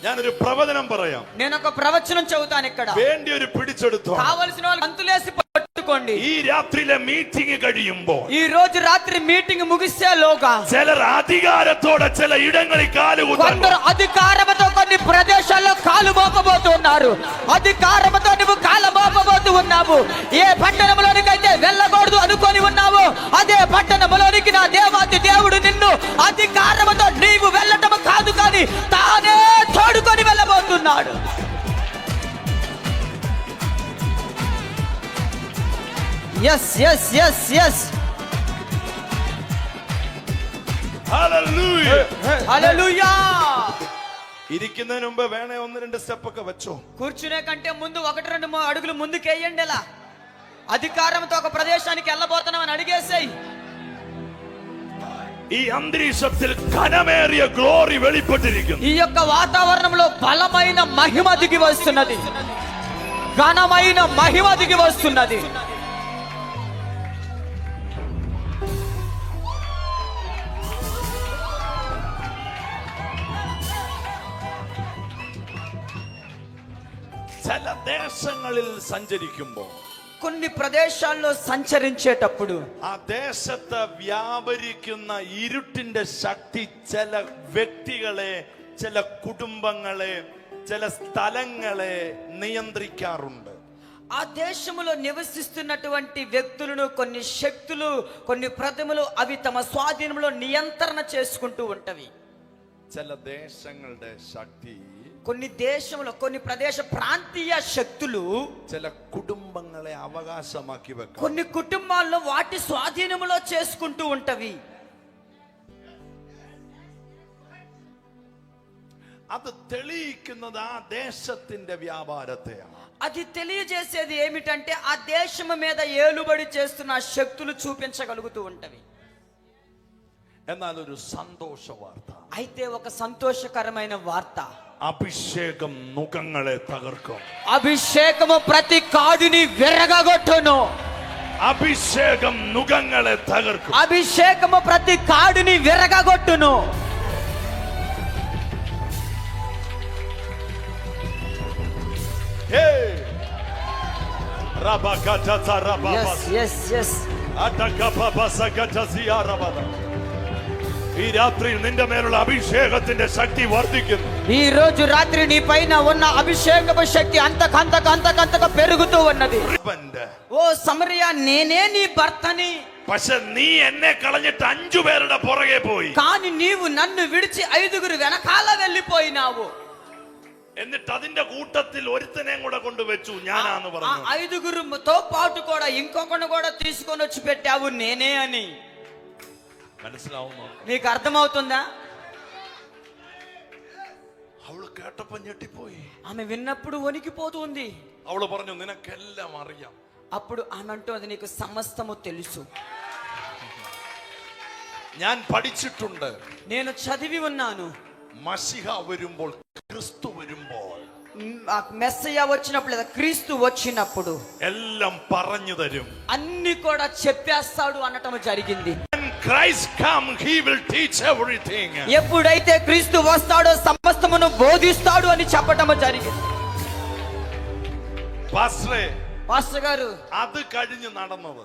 ഞാനൊരു പ്രവചനം പറയാം నేను ఒక ప్రవచనం చెబుతాను ఇక్కడ വേണ്ടി ഒരു പിടിച്ചെടുത്തോ కావలసిన వాళ్ళు అంతులేసి పట్టుకోండి ഈ രാത്രിയിലെ മീറ്റിംഗ് കഴിയുമ്പോൾ ఈ రోజు రాత్రి మీటింగ్ ముగిసేలోగా ചിലർ അധികാരത്തോടെ ചില ഇടങ്ങളിൽ കാലുകുത്തുന്നു కొందరు అధికారముతో కొన్ని ప్రదేశాల్లో కాలు మోపబోతున్నారు అధికారముతో నువ్వు కాలు మోపబోతూ ఉన్నావు ఏ పట్టణంలోనికైతే వెళ్ళకూడదు అనుకొని ఉన్నావు అదే పట్టణంలోనికి నా దేవాది దేవుడు నిన్ను అధికారముతో నీవు వెళ్ళటము కాదు కానీ తానే తోడుకొని వెళ్ళబోతున్నాడు yes yes yes yes hallelujah hallelujah ഇരിക്കുന്നതിന് മുമ്പ് വേണേ 1-2 സ്റ്റെപ്പ് ഒക്കെ വെച്ചോ కూర్చునే కంటే ముందు 1-2 అడుగులు ముందుకేయండి ఇలా అధికారంతో ఒక ప్రదేశానికి వెళ్ళబోతున్నామని అడిగేసేయ్ ഈ അന്തരീക്ഷത്തിൽ ഘനമേറിയ ഗ്ലോറി വെളിപ്പെട്ടിരിക്കുന്നു ఈ యొక్క వాతావరణంలో బలమైన మహిమ దిగి వస్తున్నది ఘనమైన మహిమ దిగి వస్తున్నది ചില ദേശങ്ങളിൽ സഞ്ചരിക്കുമ്പോൾ కొన్ని ప్రదేశాల్లో సంచరించేటప్పుడు ആ ദേശത്ത് വ്യാപരിക്കുന്ന ഇരുട്ടിന്റെ ശക്തി ചില വ്യക്തികളെ ചില കുടുംബങ്ങളെ ചില സ്ഥലങ്ങളെ നിയന്ത്രിക്കാറുണ്ട് ఆ దేశములో నివసిస్తున్నటువంటి వ్యక్తులను కొన్ని శక్తులు కొన్ని ప్రతిమలు అవి తమ స్వాధీనంలో నియంత్రణ చేసుకుంటూ ఉంటవి ചില ദേശങ്ങളുടെ ശക്തി కొన్ని దేశంలో కొన్ని ప్రదేశ ప్రాంతీయ శక్తులు ചില കുടുംബങ്ങളെ അവകാശമാക്കി വെക്കും కొన్ని కుటుంబాల్లో వాటి స్వాధీనములో చేసుకుంటూ ఉంటవి അത് തെളിയിക്കുന്നത് ആ ദേശത്തിന്റെ വ്യാപാരത്തെയാണ് అది తెలియజేసేది ఏమిటంటే ఆ దేశము మీద ఏలుబడి చేస్తున్న శక్తులు చూపించగలుగుతూ ఉంటవి എന്നാൽ ഒരു സന്തോഷ വാർത്ത అయితే ఒక సంతోషకరమైన వార్త അഭിഷേകം നുകങ്ങളെ തകർക്കും అభిషేకము ప్రతి కాడిని విరగగొట్టును അഭിഷേകം നുകങ്ങളെ തകർക്കും అభిషేకము ప్రతి కాడిని విరగగొట్టును హే రబకటత రబబస్ yes അടകബബസകടസിയാറബദ ഈ രാത്രിയിൽ നിന്റെ മേലുള്ള അഭിഷേകത്തിന്റെ ശക്തി വർദ്ധിക്കുന്നു ఈ రోజు రాత్రి నీ పైన ఉన్న అభిషేకపు శక్తి అంతకంతగా పెరుగుతూ ఉన్నది ఓ సమరియా నేనే నీ భర్తని പക്ഷെ നീ എന്നെ കളഞ്ഞിട്ട് 5 പേരുടെ പുറകെ പോയി కానీ నీవు నన్ను విడిచి 5గురు వెనకాల వెళ్ళిపోయినావు എന്നിട്ട് അതിന്റെ കൂട്ടത്തിൽ ഒരുത്തനെയും കൂടെ കൊണ്ടുവച്ചു ഞാനാന്ന് ఆ പറഞ്ഞു 5గురుతో పాటు కూడా ఇంకొకను కూడా తీసుకొని వచ్చి పెట్టావు నేనే అని മനസ്സിലാവുന്നു నీకు అర్థమవుతుందా അവള് കേട്ടപ്പോ ഞെട്ടിപ്പോയി ఆమె విన్నప్పుడు వణికిపోతుంది അവള് പറഞ്ഞു നിനക്കെല്ലാം അറിയാം అప్పుడు ఆమె అంటోంది నీకు సమస్తము తెలుసు ഞാൻ പഠിച്ചിട്ടുണ്ട് నేను చదివి ఉన్నాను മശിഹ വരുമ്പോൾ ക്രിസ്തു വരുമ്പോൾ ఆ మెస్సయ్య వచ్చినప్పుడు లేదా క్రీస్తు వచ్చినప్పుడు എല്ലാം പറഞ്ഞു തരും అన్ని కూడా చెప్పేస్తాడు అనటం జరిగింది When Christ come, he will teach everything. ఎప్పుడైతే క్రీస్తు వస్తాడో సమస్తమును బోధిస్తాడు అని చెప్పటం జరిగింది పాస్టర్ గారు അത് കഴിഞ്ഞ് നടന്നത്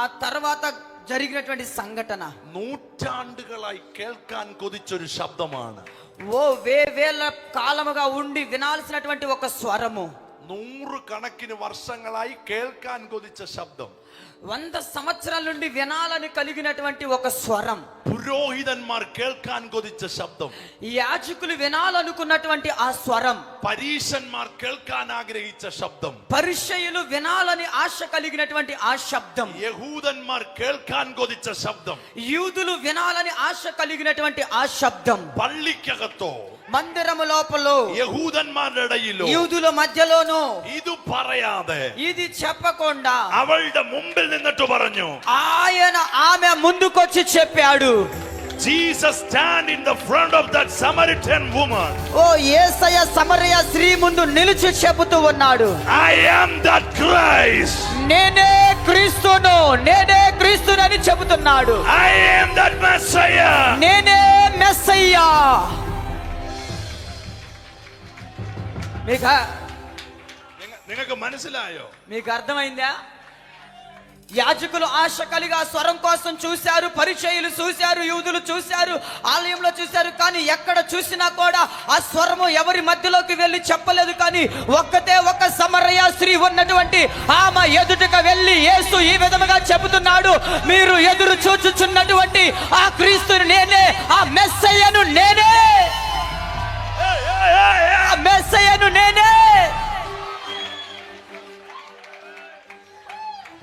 ఆ తర్వాత జరిగినటువంటి సంఘటన നൂറ്റാണ്ടുകളായി കേൾക്കാൻ കൊതിച്ചൊരു ശബ്ദമാണ് ఓ వేల కాలముగా ఉండి వినాల్సినటువంటి ఒక స్వరము നൂറുകണക്കിന് വർഷങ്ങളായി കേൾക്കാൻ കൊതിച്ച ശബ്ദം, 100 సంవత్సరాల నుండి వినాలని కలిగినటువంటి ఒక స్వరం, പുരോഹിതന്മാർ കേൾക്കാൻ കൊതിച്ച ശബ്ദം, యాజకులు వినాలనుకున్నటువంటి ఆ స్వరం, പരീശന്മാർ കേൾക്കാൻ ആഗ്രഹിച്ച ശബ്ദം, పరిసయ్యులు వినాలని ఆశ కలిగినటువంటి ఆ శబ్దం, യഹൂദന്മാർ കേൾക്കാൻ കൊതിച്ച ശബ്ദം, యూదులు వినాలని ఆశ కలిగినటువంటి ఆ శబ్దం, പള്ളിക്കകത്തോ మందిరము లోపల യഹൂദന്മാരുടെ ഇടയിലോ యూదుల మధ్యలోనూ ഇത് പറയാതെ ఇది చెప్పకుండా അവളുടെ മുമ്പിൽ നിന്നിട്ട് പറഞ്ഞു, ఆయన ఆమె ముందుకొచ్చి చెప్పాడు, Jesus stand in the front of that Samaritan woman. ఓ యేసయ్య సమరయ స్త్రీ ముందు నిలిచి చెబుతూ ఉన్నాడు, I am that Christ. నేనే క్రీస్తునని చెబుతున్నాడు. I am that Messiah. నేనే మెస్సయ్యా. നിങ്ങൾക്ക് മനസ്സിലായോ? మీకు అర్థమైందా? యాజకులు ఆశ కలిగి ఆ స్వరం కోసం చూశారు, పరిచయులు చూశారు, యూదులు చూశారు, ఆలయంలో చూశారు, కానీ ఎక్కడ చూసినా కూడా ఆ స్వరము ఎవరి మధ్యలోకి వెళ్ళి చెప్పలేదు. కానీ ఒక్కతే ఒక సమరయ స్త్రీ ఉన్నటువంటి ఆమె ఎదుటకు వెళ్ళి యేసు ఈ విధముగా చెబుతున్నాడు, మీరు ఎదురు చూచుచున్నటువంటి ఆ క్రీస్తుని నేనే, ఆ మెస్సయ్యను నేనే, ఆ మెస్సయ్యను నేనే.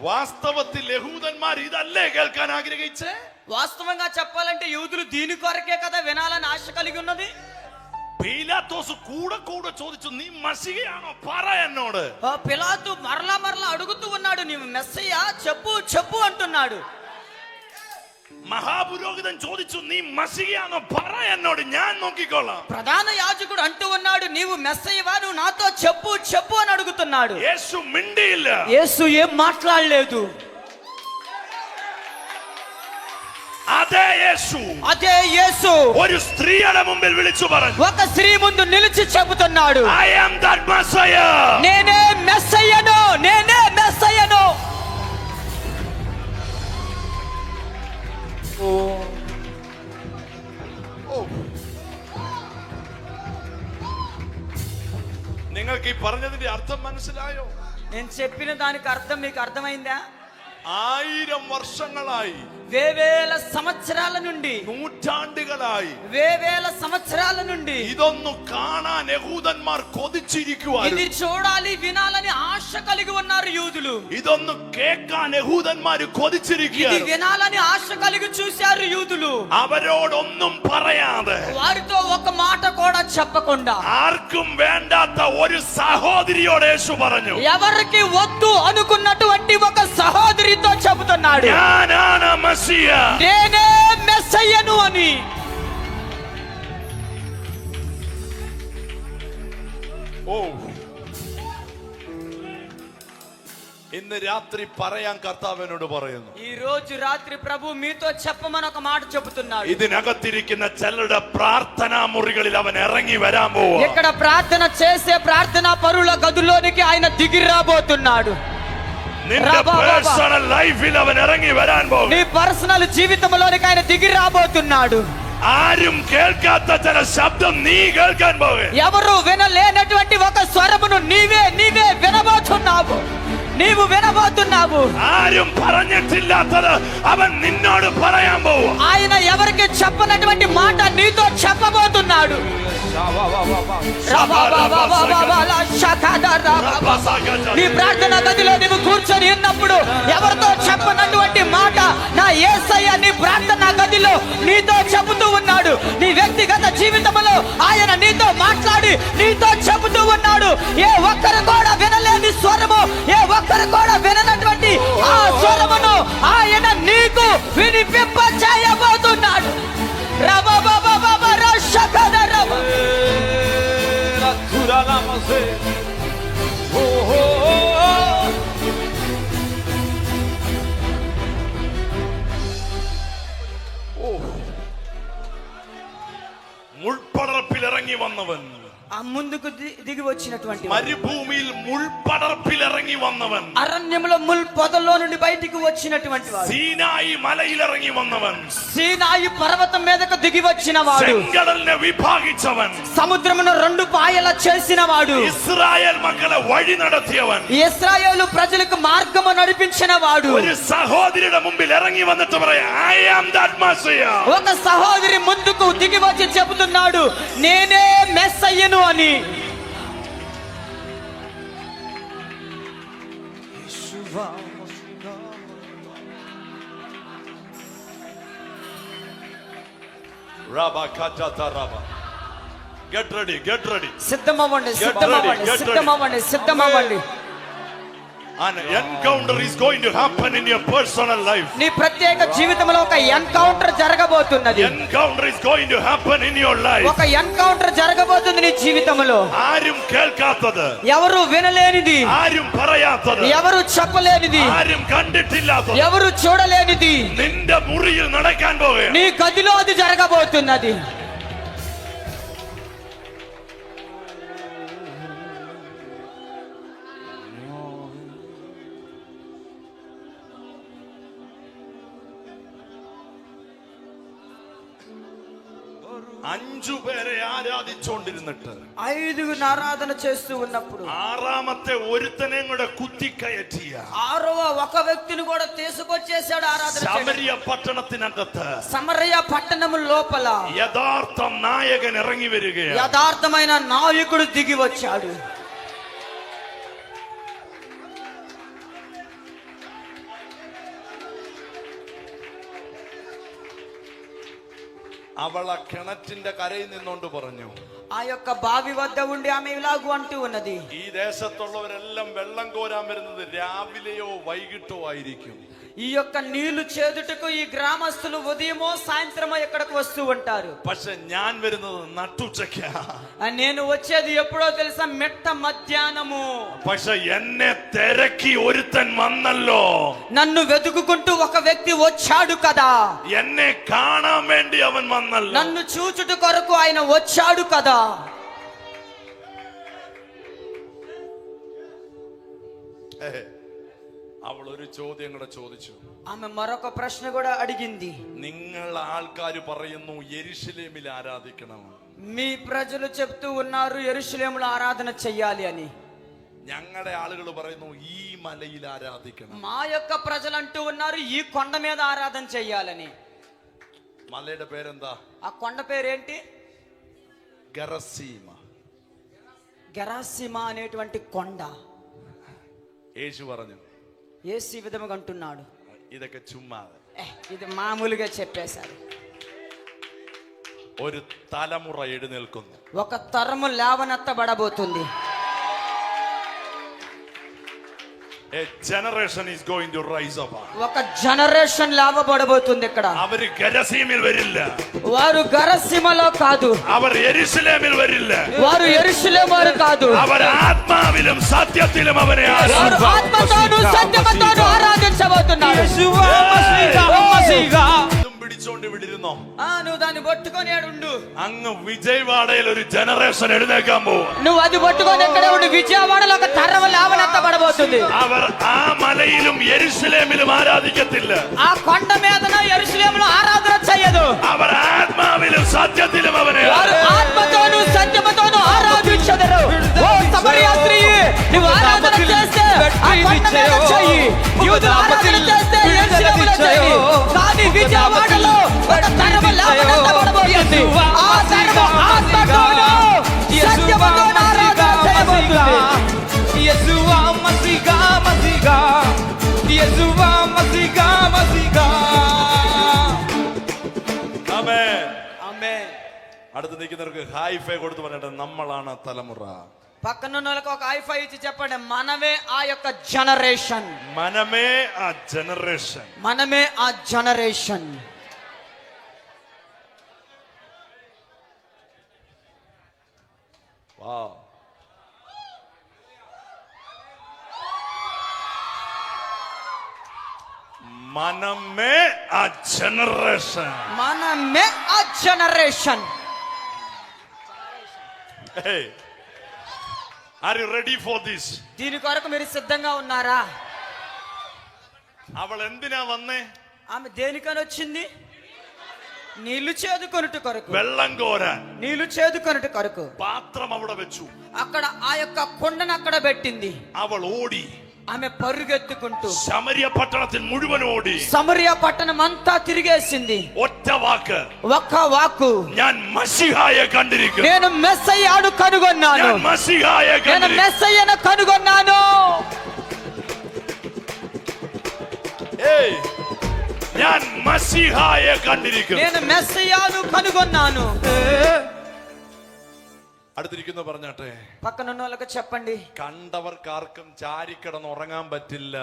വാസ്തവത്തിൽ യഹൂദന്മാർ ഇതല്ലേ കേൾക്കാൻ ആഗ്രഹിച്ചേ? వాస్తవంగా చెప్పాలంటే యూదులు దీని కొరకే కదా వినాలని ఆశ కలిగి ఉన్నది. പീലാത്തോസ് കൂടെ ചോദിച്ചു, നീ മശിഹയാണോ പറ എന്നോട്. పిలాతు మరలా అడుగుతూ ఉన్నాడు, నీవు మెస్సయ్యా చెప్పు అంటున్నాడు. మహాపురోహితన్ ചോദിച്ചു, നീ മശിഹയാണോ പറ എന്നോട്, ഞാൻ നോക്കിക്കോളാം. ప్రధాన యాజకుడు అంటూ ఉన్నాడు, నీవు మెస్సయ్యవా, నువ్వు నాతో చెప్పు అని అడుగుతున్నాడు. యేసు మిండియిല്ല. యేసు ఏం మాట్లాడలేదు. అదే యేసు ഒരു സ്ത്രീയുടെ മുമ്പിൽ വിളിച്ചു പറഞ്ഞു, ఒక స్త్రీ ముందు నిలిచి చెబుతున్నాడు, I am that Messiah. నేనే మెస్సయ్యను. നിങ്ങൾക്ക് ഈ പറഞ്ഞതിന്റെ അർത്ഥം മനസ്സിലായോ? నేను చెప్పిన దానికి అర్థం మీకు అర్థమైందా? 1000 വർഷങ്ങളായി, వేవేల సంవత్సరాల నుండి, നൂറ്റാണ്ടുകളായി, వేవేల సంవత్సరాల నుండి ഇതൊന്നു കാണാൻ യഹൂദന്മാർ കൊതിച്ചിരിക്കുവായിരുന്നു. ఇది చూడాలి, వినాలని ఆశ కలిగి ఉన్నారు యూదులు. ഇതൊന്നു കേൾക്കാൻ യഹൂദന്മാർ ఇది കൊതിച്ചിരിക്കുകയായിരുന്നു. వినాలని ఆశ కలిగి చూశారు యూదులు. അവരോടൊന്നും പറയാതെ, వారితో ఒక మాట కూడా చెప్పకుండా, ആർക്കും വേണ്ടാത്ത ഒരു സഹോദരിയോട് യേശു പറഞ്ഞു, ఎవరికి వద్దు అనుకున్నటువంటి ఒక సహోదరితో చెబుతున్నాడు, ഞാനാണ് മശിയ, నేనే మెస్సయ్యను అని. ഓ, ഇന്ന് രാത്രി പറയാൻ കർത്താവിനോട് പറയുന്നു, ఈ రోజు రాత్రి ప్రభు మీతో చెప్పమని ఒక మాట చెబుతున్నాడు. ഇതിനകത്തിരിക്കുന്ന ചിലരുടെ പ്രാർത്ഥനാ മുറികളിൽ അവൻ ഇറങ്ങി വരാൻ പോവാ. ఇక్కడ ప్రార్థన చేసే ప్రార్థనా పరుల గదుల్లోనికి ఆయన దిగి రాబోతున్నాడు. നിന്റെ പേഴ്സണൽ ലൈഫിൽ അവൻ ഇറങ്ങി വരാൻ പോകും. నీ పర్సనల్ జీవితంలోనికి ఆయన దిగి రాబోతున్నాడు. ആരും കേൾക്കാത്ത ചില ശബ്ദം നീ കേൾക്കാൻ പോകും. ఎవరు వినలేనటువంటి ఒక స్వరమును నీవే వినబోతున్నావు. నీవు వినబోతున్నావు. ആരും പറഞ്ഞിട്ടില്ലാത്തത് അവൻ നിന്നോട് പറയാൻ പോകും. ఆయన ఎవరికి చెప్పనటువంటి మాట నీతో చెప్పబోతున్నాడు. నీ ప్రార్థన గదిలో నీవు కూర్చొని ఉన్నప్పుడు ఎవరితో చెప్పనటువంటి మాట నా యేసయ్య నీ ప్రార్థన గదిలో నీతో చెబుతూ ఉన్నాడు. నీ వ్యక్తిగత జీవితంలో ఆయన నీతో మాట్లాడి నీతో చెబుతూ ఉన్నాడు. ఏ ఒక్కరు కూడా వినలేని స్వరము, ఏ ఒక్కరు కూడా విననటువంటి ఆ స్వరమును ఆయన నీకు వినిపింప చేయబోతున్నాడు. മുൾപ്പടർപ്പിൽ ഇറങ്ങി വന്നവൻ, ఆ ముందుకు దిగి వచ్చినటువంటి మరుభూమిയിൽ മുൾപടർപ്പിൽ ഇറങ്ങി വന്നവൻ, అరణ్యంలో ముల్ పొదల్లో నుండి బయటికి వచ్చినటువంటి వాడు, സീനായി മലയിൽ ഇറങ്ങി വന്നവൻ, సీనాయి పర్వతం మీదకు దిగి వచ్చిన వాడు, ചെങ്കടലിനെ വിഭാഗിച്ചവൻ, సముద్రమును రెండు పాయల చేసిన వాడు, ഇസ്രായേൽ മക്കളെ വഴി നടത്തിയവൻ, ఇశ్రాయేలు ప్రజలకు మార్గము నడిపించిన వాడు, ഒരു സഹോദരിയുടെ മുമ്പിൽ ഇറങ്ങി വന്നിട്ട് പറയാ, I am that Messiah. ఒక సహోదరి ముందుకు దిగి వచ్చి చెబుతున్నాడు, నేనే మెస్సయ్యను అని. Rabba Kachata Rabba. Get ready, get ready. సిద్ధమవ్వండి, Get సిద్ధమవ్వండి, ready, get సిద్ధమవ్వండి, సిద్ధమవ్వండి. An encounter is going to happen in your personal life. నీ ప్రత్యేక జీవితంలో ఒక ఎన్కౌంటర్ జరగబోతున్నది. Encounter is going to happen in your life. ఒక ఎన్కౌంటర్ జరగబోతుంది నీ జీవితంలో. ആരും കേൾക്കാത്തത്, ఎవరు వినలేనిది, ആരും പറയാത്തത്, ఎవరు చెప్పలేనిది, ആരും കണ്ടിട്ടില്ലാത്തത് ఎవరు చూడలేనిది നിന്റെ മുറിയിൽ നടക്കാൻ പോകുകയാണ്. నీ గదిలో అది జరగబోతున్నది. അഞ്ചു പേരെ ആരാധിച്ചുകൊണ്ടിരുന്നിട്ട് ఐదుగురు ఆరాధన చేస్తూ ఉన్నప్పుడు ആറാമത്തെ ഒരുത്തനെ കൂടെ കുത്തിക്കയറ്റിയ ఆరవ ఒక వ్యక్తిని కూడా తీసుకొచ్చేసాడు ఆరాధన చేయడానికి. ശമരിയ പട്ടണത്തിനകത്ത് సమరయ పట్టణము లోపల യഥാർത്ഥ നായകൻ ഇറങ്ങി വരികയാണ്. యథార్థమైన నాయకుడు దిగి వచ్చాడు. അവൾ ആ കിണറ്റിന്റെ കരയിൽ നിന്നുകൊണ്ട് പറഞ്ഞു, ఆ యొక్క బావి వద్ద ఉండి ఆమె ఇలాగూ అంటూ ఉన్నది, ഈ ദേശത്തുള്ളവരെല്ലാം വെള്ളം കോരാൻ വരുന്നത് രാവിലെയോ വൈകിട്ടോ ആയിരിക്കും. ఈ యొక్క నీళ్లు చేదుటకు ఈ గ్రామస్తులు ఉదయమో సాయంత్రమో ఇక్కడికి వస్తూ ఉంటారు. പക്ഷെ ഞാൻ വരുന്നത് നട്ടുച്ചയ്ക്കാ. నేను వచ్చేది ఎప్పుడో తెలుసా, మిట్ట మధ్యాహ్నము. പക്ഷെ എന്നെ തിരക്കി ഒരുത്തൻ വന്നല്ലോ. నన్ను వెతుకుకుంటూ ఒక వ్యక్తి వచ్చాడు కదా, എന്നെ കാണാൻ വേണ്ടി അവൻ വന്നല്ലോ. నన్ను చూచుట కొరకు ఆయన వచ్చాడు కదా. അവൾ ഒരു ചോദ്യം കൂടെ ചോദിച്ചു. ఆమె మరొక ప్రశ్న కూడా అడిగింది, നിങ്ങൾ ആൾക്കാർ പറയുന്നു യെരുശലേമിൽ ആരാധിക്കണം, మీ ప్రజలు చెప్తూ ఉన్నారు యెరూషలేములో ఆరాధన చెయ్యాలి అని. ഞങ്ങളുടെ ആളുകൾ പറയുന്നു ഈ മലയിൽ ആരാധിക്കണം. మా యొక్క ప్రజలు అంటూ ఉన్నారు ఈ కొండ మీద ఆరాధన చెయ్యాలని. മലയുടെ പേരെന്താ? ఆ కొండ పేరేంటి? ഗറസീമ. గెరాసిమా అనేటువంటి కొండ. യേശു പറഞ്ഞു, యేసు ఈ విధముగా అంటున్నాడు, ഇതൊക്കെ ചുമ്മാ, ఇది మామూలుగా చెప్పేశారు. ഒരു തലമുറ എഴുന്നേൽക്കുന്നു. ఒక తరము లేవనెత్తబడబోతుంది. A generation is going to rise up. ఒక జనరేషన్ లేవబడబోతుంది ఇక్కడ. അവര് ഗരസീമിൽ വരില്ല, వారు గరసీమలో కాదు, അവർ യെരുശലേമിൽ വരില്ല, వారు యెరూషలేము వారు కాదు, അവർ ആത്മാവിലും സത്യത്തിലും അവനെ వారు ఆత్మతోను సత్యముతోను ఆరాధించబోతున్నారు. പിടിച്ചോണ്ട് വിടിരുന്നോ? నువ్వు దాన్ని పట్టుకొని ఉండు. അങ്ങ് വിജയവാഡയിൽ ഒരു ജനറേഷൻ എഴുന്നേക്കാൻ പോവും. నువ్వు అది పట్టుకొని ఎక్కడే ఉండు. విజయవాడలో ఒక తరం లేవనెత్తబడబోతుంది. അവർ ആ മലയിലും യെരുശലേമിലും ആരാധിക്കത്തില്ല, ఆ కొండ మీదన యెరూషలేములో ఆరాధన చేయదు. അവർ ആത്മാവിലും സത്യത്തിലും അവനെ వారు ఆత్మతోను సత్యముతోను ఆరాధించెదరు. ఓ సమరయ స్త్రీ, నువ్వు ఆరాధన చేస్తే ఆ కొండ మీద చెయ్యి. యూదులు ఆరాధన చేస్తే యెరూషలేములో చెయ్యి. కానీ విజయవాడలో ఒక తరం లేవనెత్తబడబోతుంది. ఆ తరం ఆత్మతోను సత్యముతోను ఆరాధన చేయబోతుంది. Yeshua Masiga Masiga Yeshua Masiga Masiga. ആമേൻ. ఆమేన్. അടുത്ത് നിൽക്കുന്നവർക്ക് ഹായ് ഫൈ കൊടുത്ത് പറയട്ടെ, നമ്മളാണ് തലമുറ. పక్కనున్న వాళ్ళకి ఒక హైఫై ఇచ్చి చెప్పండి, మనమే ఆ యొక్క జనరేషన్, മനമേ ആ ജനറേഷൻ. మనమే ఆ జనరేషన్. వావ్. మనమే ఆ జనరేషన్. మనమే ఆ generation. Hey. Are you ready for this? దీని కొరకు మీరు సిద్ధంగా ఉన్నారా? അവൾ എന്തിനാ വന്നേ? ఆమె దేనికని వచ్చింది? నీళ్లు చేదుకొనుట కొరకు. വെള്ളം കോരാൻ. నీళ్లు చేదుకొనుట కొరకు പാത്രം അവിടെ വെച്ചു. అక్కడ ఆ యొక్క కుండను అక్కడ పెట్టింది. അവൾ ഓടി. ఆమె పరుగెత్తుకుంటూ ശമരിയ പട്ടണത്തിൽ മുഴുവൻ ഓടി. సమరయ పట్టణం అంతా తిరిగేసింది. ഒറ്റ വാക്ക്. ఒక్క వాక్కు, ഞാൻ മശിഹായെ കണ്ടിരിക്കുന്നു. నేను మెస్సయ్యను కనుగొన్నాను. ഞാൻ മശിഹായെ నేను കണ്ടിരിക്കുന്നു. మెస్సయ్యను కనుగొన్నాను. ഏയ്, ഞാൻ മശിഹായെ കണ്ടിരിക്കുന്നു. నేను మెస్సయ్యను కనుగొన్నాను. അടുത്തിരിക്കുന്നു പറഞ്ഞാട്ടെ. పక్కన ఉన్న వాళ్ళకి చెప్పండి, കണ്ടവർക്കാർക്കും ചാരിക്കിടന്ന് ഉറങ്ങാൻ പറ്റില്ല.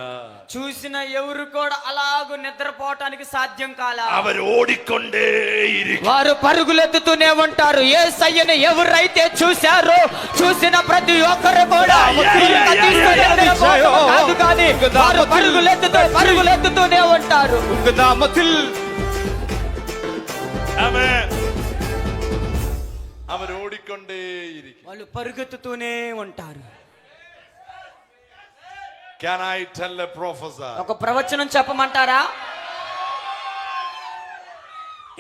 చూసిన ఎవరు కూడా అలాగూ నిద్రపోవటానికి సాధ్యం కాలా. അവർ ഓടിക്കൊണ്ടേയിരിക്കും. వారు పరుగులెత్తుతూనే ఉంటారు. యేసయ్యను ఎవరైతే చూశారో చూసిన ప్రతి ఒక్కరు కూడా కాదు కానీ వారు పరుగులెత్తుతూనే ఉంటారు. ആമേൻ. അവർ ഓടിക്കൊണ്ടേയിരിക്കും. వాళ్ళు పరుగుతుతూనే ఉంటారు. Can I tell a professor? ఒక ప్రవచనం చెప్పమంటారా?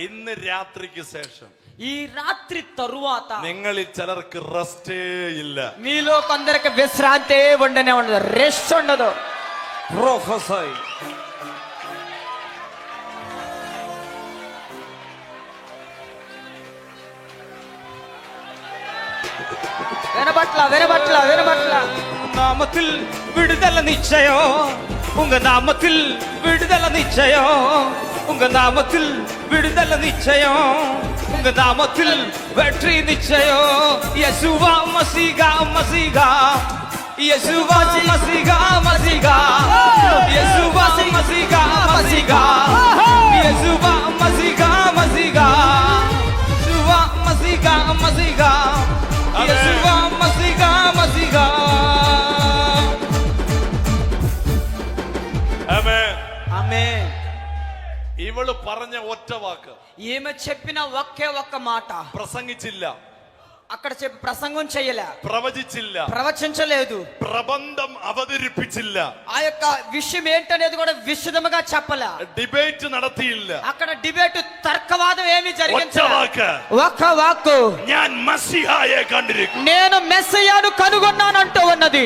ഇന്ന് രാത്രിക്ക് ശേഷം ఈ రాత్రి తరువాత നിങ്ങളിൽ ചിലർക്ക് റെസ്റ്റേ ഇല്ല. మీలో కొందరికి విశ్రాంతి ఉండనే ఉండదు, రెస్ట్ ఉండదు. Prophesy. వినబట్ల നാമത്തിൽ വിടുതല നിശ്ചയോ, ഉങ്ക നാമത്തിൽ വിടുതല നിശ്ചയോ, ഉങ്ക നാമത്തിൽ വിടുതല നിശ്ചയോ, ഉങ്ക നാമത്തിൽ വെற்றி നിശ്ചയോ. യേശുവ മസീഹ മസീഹ, യേശുവ മസീഹ മസീഹ, യേശുവ മസീഹ മസീഹ, യേശുവ മസീഹ മസീഹ, യേശുവ മസീഹ മസീഹ, യേശുവ മസീഹ മസീഹ. ആമേൻ. ఆమేన్. ഇവള് പറഞ്ഞ ഒറ്റ വാക്ക്, ఈమె చెప్పిన ఒకే ఒక్క మాట, പ്രസംഗിച്ചില്ല, అక్కడ చెప్పి ప్రసంగం చేయలే, പ്രവചിച്ചില്ല, ప్రవచించలేదు, പ്രബന്ധം അവതരിപ്പിച്ചില്ല, ఆ యొక్క విషయం ఏంటనేది కూడా విశదముగా చెప్పలే, ഡിബേറ്റ് നടത്തിയില്ല. అక్కడ డిబేట్ తర్కవాదం ఏమీ ഒറ്റ జరిగించలే. വാക്ക്, ఒక్క వాక్కు, ഞാൻ മസിഹായെ കണ്ടിരിക്കുന്നു. నేను మెస్సయ్యను కనుగొన్నానంటూ ఉన్నది.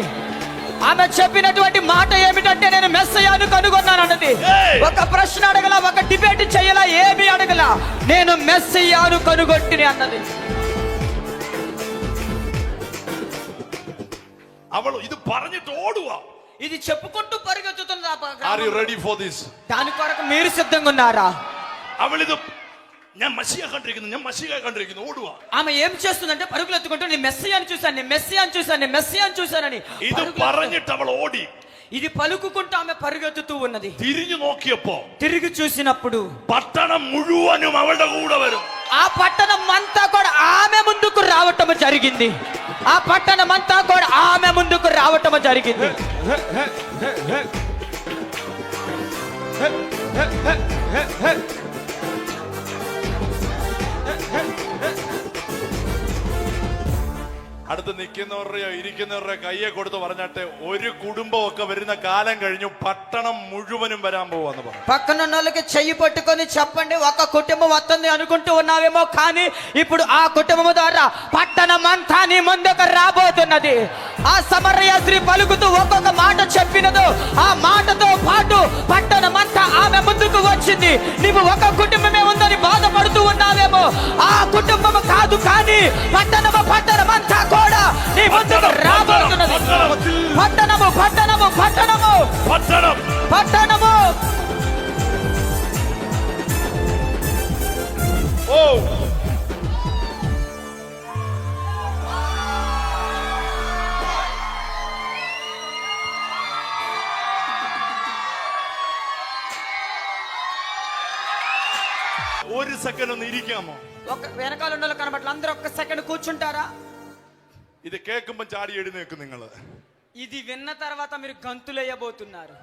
ఆమె చెప్పినటువంటి మాట ఏమిటంటే నేను మెస్సయ్యను కనుగొన్నాను అన్నది. ఒక ప్రశ్న అడగల, ఒక డిబేట్ చేయలా, ఏమీ అడగల, నేను మెస్సయ్యను కనుగొట్టిని అన్నది. അവൾ ഇത് പറഞ്ഞിട്ട് ഓടുക. ఇది చెప్పుకుంటూ పరిగెత్తుతున్నది. Are you ready for this? దాని కొరకు మీరు సిద్ధంగా ఉన్నారా? അവൾ ഇത് ഞാൻ മസിഹയെ കണ്ടിരിക്കുന്നു, ഞാൻ മസിഹയെ കണ്ടിരിക്കുന്നു, ഓടുക. ఆమె ఏం చేస్తుందంటే పరుగులు ఎత్తుకుంటూ నేను మెస్సయ్యను చూశాను, నేను మెస్సయ్యను చూశాను, నేను మెస్సయ్యను చూశానని ഇത് പറഞ്ഞിട്ട് അവൾ ഓടി. ఇది పలుకుకుంటూ ఆమె పరుగెత్తుతూ ఉన్నది. തിരിഞ്ഞു നോക്കിയപ്പോ తిరిగి చూసినప్పుడు പട്ടണം മുഴുവനും അവളുടെ കൂടെ വരും. ఆ పట్టణం అంతా కూడా ఆమె ముందుకు రావటం జరిగింది. ఆ పట్టణం అంతా కూడా ఆమె ముందుకు రావటం జరిగింది. അടുത്ത് നിൽക്കുന്നവരുടെയോ ഇരിക്കുന്നവരുടെയോ കയ്യെ കൊടുത്ത് പറഞ്ഞാട്ടെ, ഒരു കുടുംബമൊക്കെ വരുന്ന കാലം കഴിഞ്ഞു, പട്ടണം മുഴുവനും വരാൻ പോവാന്ന് പറഞ്ഞു. పక్కన ఉన్న వాళ్ళకి చెయ్యి పట్టుకొని చెప్పండి, ఒక కుటుంబం వస్తుంది అనుకుంటూ ఉన్నావేమో, కానీ ఇప్పుడు ఆ కుటుంబం ద్వారా పట్టణం అంతా నీ ముందుకు రాబోతున్నది. ఆ సమరయ స్త్రీ పలుకుతూ ఒక్కొక్క మాట చెప్పినదో ఆ మాటతో పాటు పట్టణం అంతా ఆమె ముందుకు వచ్చింది. నీవు ఒక కుటుంబమే ఉందని బాధపడుతూ ఉన్నావేమో, ఆ కుటుంబం కాదు, కానీ పట్టణం అంతా కూడా నీ ముందుకు రాబోతున్నది. పట్టణము పట్టణము పట్టణము പട്ടണം పట్టణము. ഓ ഒരു സെക്കൻഡ് ഒന്ന് ഇരിക്കാമോ? ఒక వెనకాల ఉన్న వాళ్ళు కనబట్ల అందరూ ఒక్క సెకండ్ కూర్చుంటారా? ഇത് കേൾക്കുമ്പോ ചാടി എഴുന്നേക്കും നിങ്ങള്. ఇది విన్న తర్వాత మీరు గంతులేయబోతున్నారు.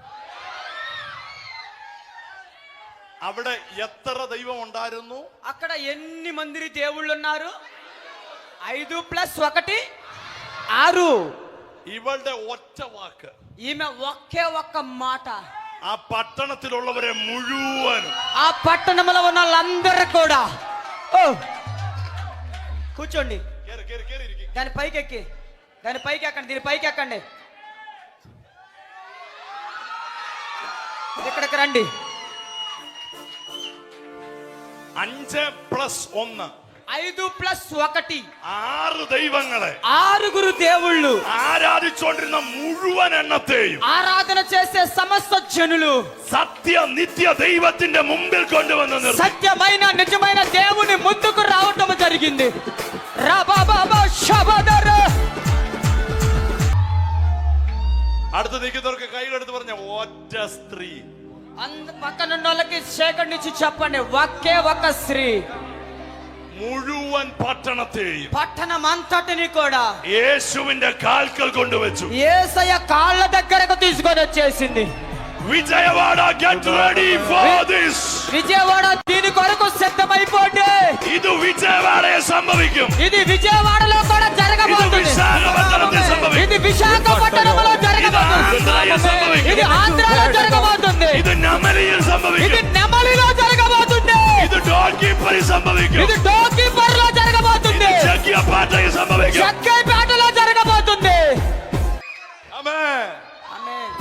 അവിടെ എത്ര ദൈവം ഉണ്ടായിരുന്നു? అక్కడ ఎన్ని మంది దేవుళ్ళు ఉన్నారు? 5 + 1 6. ഇവളുടെ ഒറ്റ വാക്ക് ఈమె ఒకే ఒక్క మాట ആ പട്ടണത്തിലുള്ളവരെ മുഴുവൻ, ఆ పట్టణంలో ఉన్న వాళ్ళందరూ కూడా ఓ కూర్చోండి, കേറി, കേറി, കേറി ഇരിക്ക്. దాని పైకి ఎక్కి, దాని పైకి ఎక్కండి, దీని పైకి ఎక్కండి, ఇక్కడికి రండి. 5+1 5+1 6 ദൈവങ്ങളെ, 6 దేవుళ్ళు ആരാധിച്ചുകൊണ്ടിരുന്ന മുഴുവൻ എണ്ണത്തെയും ఆరాధన చేసే సమస్త జనులు സത്യ നിത്യ ദൈവത്തിന്റെ മുമ്പിൽ കൊണ്ടുവന്ന് നിർത്തി. సత్యమైన నిజమైన దేవుని ముందుకు రావటం జరిగింది. రాబాబాబా శబదర. അടുത്ത് നിൽക്കുന്നവർക്ക് കൈകളെടുത്ത് പറഞ്ഞ ഒറ്റ സ്ത്രീ. పక్కనున్న వాళ్ళకి సేకరించి చెప్పండి, ఒకే ఒక స్త్రీ മുഴുവൻ പട്ടണത്തെയും పట్టణం అంతటిని కూడా യേശുവിന്റെ കാൽക്കൽ കൊണ്ടുവച്ചു. యేసయ్య కాళ్ళ దగ్గరకు తీసుకొని వచ్చేసింది. Vijayawada, get ready for this. Vijayawada దీని కొరకు సిద్ధమైపోండి. ഇത് വിജയവാഡയെ സംഭവിക്കും. ఇది విజయవాడలో కూడా ഇത് జరగబోతుంది. വിശാഖപട്ടണത്തിൽ സംഭവിക്കും. ఇది విశాఖపట్నంలో జరగబోతుంది. ఇది ఆంధ్రాలో జరగబోతుంది. ഇത് നമലിയിൽ ఇది സംഭവിക്കും. నెమలిలో జరగబోతుంది. ഇത് ഡോർകീപ്പറിൽ സംഭവിക്കും. ఇది డోకిపర్లో జరగబోతుంది. ജഗ്യപാട്ടയിൽ സംഭവിക്കും. చక్కైపేటలో జరగబోతుంది. ആമേൻ. ఆమేన్.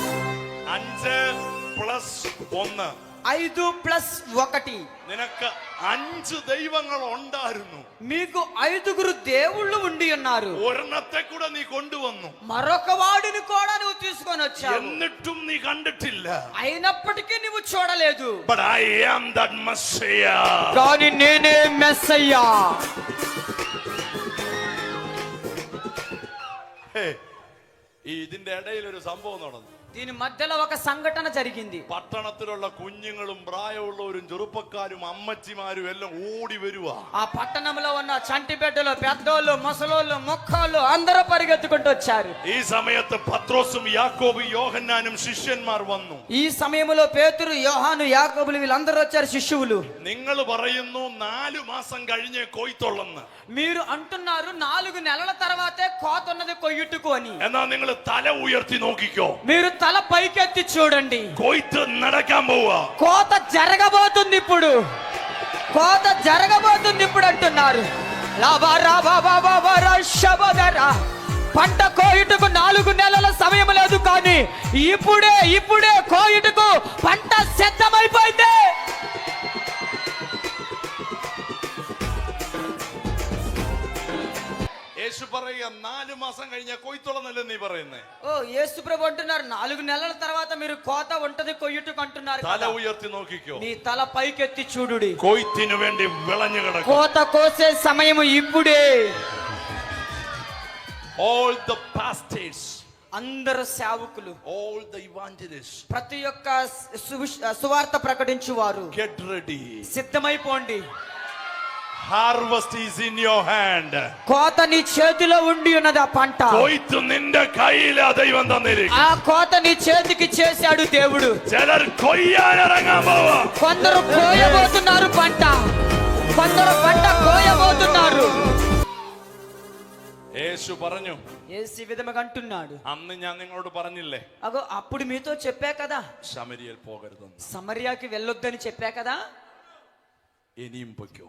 5+1 5+1 നിനക്ക് 5 ദൈവങ്ങൾ ഉണ്ടായിരുന്നു. మీకు 5 దేవుళ్ళు ఉండి ఉన్నారు. ഒരെണ്ണത്തെ കൂടെ നീ കൊണ്ടുവന്നു. మరొక వాడిని కూడా నువ్వు తీసుకొని వచ్చావు. എന്നിട്ടും നീ കണ്ടിട്ടില്ല. అయినప్పటికీ నువ్వు చూడలేదు. But I am that Messiah. కానీ నేనే మెస్సయ్యా. ഇതിന്റെ ഇടയിൽ ഒരു സംഭവം നടന്നു. దీని మధ్యలో ఒక సంఘటన జరిగింది. പട്ടണത്തിലുള്ള കുഞ്ഞുങ്ങളും പ്രായമുള്ളവരും ചെറുപ്പക്കാരും അമ്മച്ചിമാരും എല്ലാം ഓടി വരുവാ. ఆ పట్టణంలో ఉన్న చంటి బిడ్డలు, పెద్దోళ్ళు, ముసలోళ్ళు, ముక్కోళ్ళు అందరూ పరిగెత్తుకుంటూ వచ్చారు. ഈ സമയത്ത് പത്രോസും യാക്കോബും യോഹന്നാനും ശിഷ്യന്മാർ വന്നു. ఈ సమయంలో పేతురు, యోహాను, యాకోబులు వీళ్ళందరూ వచ్చారు శిష్యువులు. നിങ്ങൾ പറയുന്നു 4 മാസം കഴിഞ്ഞേ കൊയ്ത്തുള്ളെന്ന്. మీరు అంటున్నారు 4 నెలల తర్వాతే కోత ఉన్నది కొయ్యుటకు అని. എന്നാ നിങ്ങൾ തല ഉയർത്തി നോക്കിക്കോ. మీరు తల పైకెత్తి చూడండి. കൊയ്ത്ത് നടക്കാൻ പോവാ. కోత జరగబోతుంది ఇప్పుడు. కోత జరగబోతుంది ఇప్పుడు అంటున్నారు. పంట కోయుటకు 4 నెలల సమయం లేదు, కానీ ఇప్పుడే కోయుటకు పంట సిద్ధమైపోయింది. യേശു പറയുക 4 മാസം കഴിഞ്ഞ കൊയ്ത്തുള്ളന്നല്ലേ നീ പറയുന്നേ. ఓ యేసు ప్రభు అంటున్నారు 4 నెలల తర్వాత మీరు కోత ఉంటది కొయ్యుటకు అంటున్నారు തല కదా. ഉയർത്തി നോക്കിക്കോ. మీ తల పైకెత్తి చూడుడి. കൊയ്ത്തിനു വേണ്ടി വിളഞ്ഞു കിടക്കും. కోత కోసే సమయం ఇప్పుడే. All the pastors, అందరు సేవకులు, all the evangelists, ప్రతి ఒక్క సువార్త ప్రకటించువారు get ready. సిద్ధమైపోండి. Harvest is in your hand. కోత నీ చేతిలో ఉండి ఉన్నది. ఆ పంట, കൊയ്ത്ത് നിന്റെ കയ്യിലാ ദൈവം തന്നിരിക്കും. ఆ కోత నీ చేతికి చేశాడు దేవుడు. ചിലർ കൊയ്യാൻ ഇറങ്ങാൻ പോവാ. కొందరు కోయబోతున్నారు పంట, కొందరు పంట కోయబోతున్నారు. യേശു പറഞ്ഞു, యేసు ఈ విధంగా అంటున్నాడు, അന്ന് ഞാൻ നിങ്ങളോട് പറഞ്ഞില്ലേ అగో అప్పుడు మీతో చెప్పా కదా, ശമരിയയിൽ പോകരുതെന്ന്. సమరయాకి వెళ్ళొద్దని చెప్పా కదా. ഇനിയും പൊയ്ക്കോ.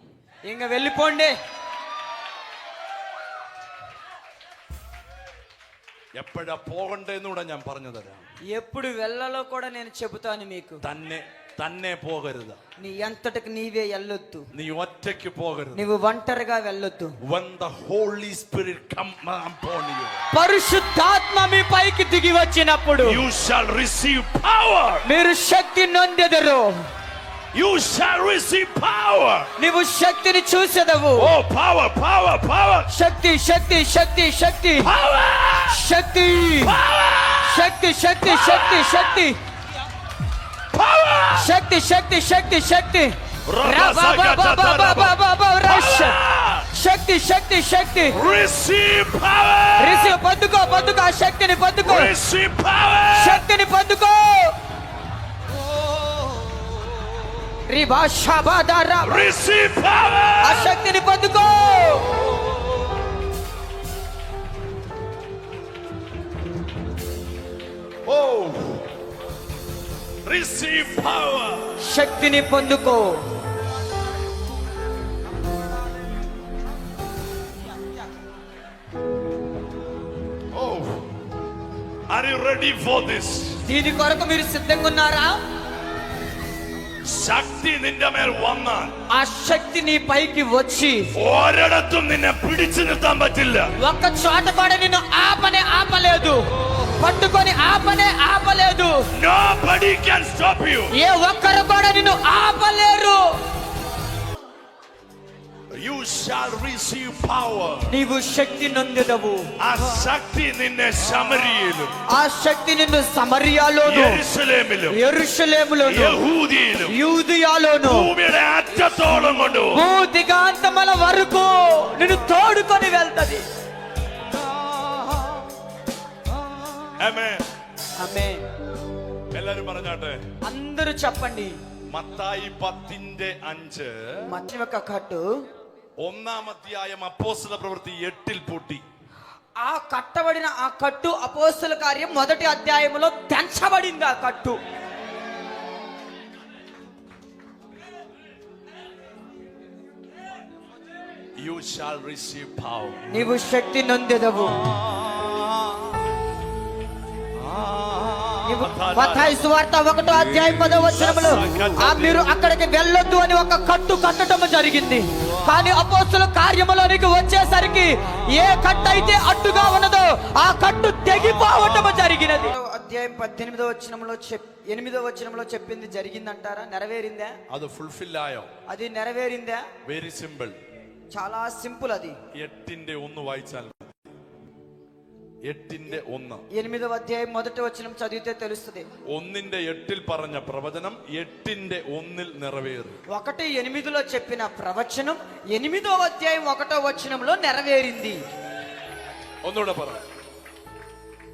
ఇంక వెళ్ళిపోండి. എപ്പോഴാ പോകണ്ടേന്ന് കൂടെ ഞാൻ പറഞ്ഞു തരാം. ఎప్పుడు వెళ్ళలో కూడా నేను చెబుతాను మీకు. തന്നെ പോകരുത്. నీ అంతటికి నీవే వెళ్ళొద్దు. നീ ഒറ്റയ്ക്ക് പോകരുത്. నువ్వు ఒంటరిగా వెళ్ళొద్దు. When the Holy Spirit come upon you, పరిశుద్ధాత్మ మీ పైకి దిగి వచ్చినప్పుడు you shall receive power. మీరు శక్తి నొందెదరు. You shall receive power. నీవు శక్తిని చూసెదవు. Oh, power, power, power. శక్తి శక్తి శక్తి శక్తి Power. శక్తి Power. శక్తి శక్తి శక్తి శక్తి Power. శక్తి శక్తి శక్తి శక్తి శక్తి శక్తి శక్తి Receive power. రిసీవ్ పొందుకో పొందుకో ఆ శక్తిని పొందుకో. Receive power. శక్తిని పొందుకో. Receive power. ఆ శక్తిని పొందుకో. receive power. శక్తిని పొందుకో. Oh, are you ready for this? దీని కొరకు మీరు సిద్ధంగా ఉన్నారా? ശക്തി നിന്റെ മേൽ വന്നാൽ ఆ శక్తి నీ పైకి వచ్చి ഒരിടത്തും നിന്നെ പിടിച്ചു നിർത്താൻ പറ്റില്ല. ఒక్క చోట కూడా నిన్ను ఆపలేదు, పట్టుకొని ఆపలేదు. Nobody can stop you. ఏ ఒక్కరు కూడా నిన్ను ఆపలేరు. You shall receive power. నీవు శక్తి నొందెదవు. ആ ശക്തി നിന്നെ ശമരിയിലും ఆ శక్తి నిన్ను సమరియాలోను, యెరూషలేములోను, യഹൂദിയിലും యూదయలోను, ഭൂമിയുടെ അറ്റത്തോളം കൊണ്ടുപോകും. భూదిగాంతముల వరకు నిన్ను తోడుకొని వెళ్తది. Amen. ఆమేన్. എല്ലാരും പറഞ്ഞാട്ടെ. అందరూ చెప్పండి. മത്തായി 10:5 మత్తయి యొక్క కట్టు 1-ാം അധ്യായം അപ്പോസ്തല പ്രവൃത്തി 8 പൂട്ടി. ఆ కట్టబడిన ఆ కట్టు అపోస్తల కార్యం 1వ అధ్యాయములో తెంచబడింది. ఆ కట్టు You shall receive power. నీవు శక్తి నొందెదవు. నీవు మత్తయి సువార్త 1వ అధ్యాయం 10వ వచనములో మీరు అక్కడికి వెళ్ళొద్దు అని ఒక కట్టు కట్టడం జరిగింది. కానీ అపోస్తల కార్యములోనికి వచ్చేసరికి ఏ కట్టు అయితే అడ్డుగా ఉన్నదో ఆ కట్టు తెగిపోవటం జరిగినది. అధ్యాయం 18వ వచనములో 8వ వచనములో చెప్పింది జరిగిందంటారా? నెరవేరిందా? അത് ഫുൾഫിൽ ആയോ? అది నెరవేరిందా? Very simple. చాలా సింపుల్. అది 8:1 വായിച്ചാൽ 8:1 8వ అధ్యాయం 1వ వచనం చదివితే తెలుస్తుంది. 1:8 പറഞ്ഞ പ്രവചനം 8:1 നിറവേറി. 1:8లో చెప్పిన ప్రవచనం 8వ అధ్యాయం 1వ వచనంలో నెరవేరింది. ഒന്നുകൂടെ പറ.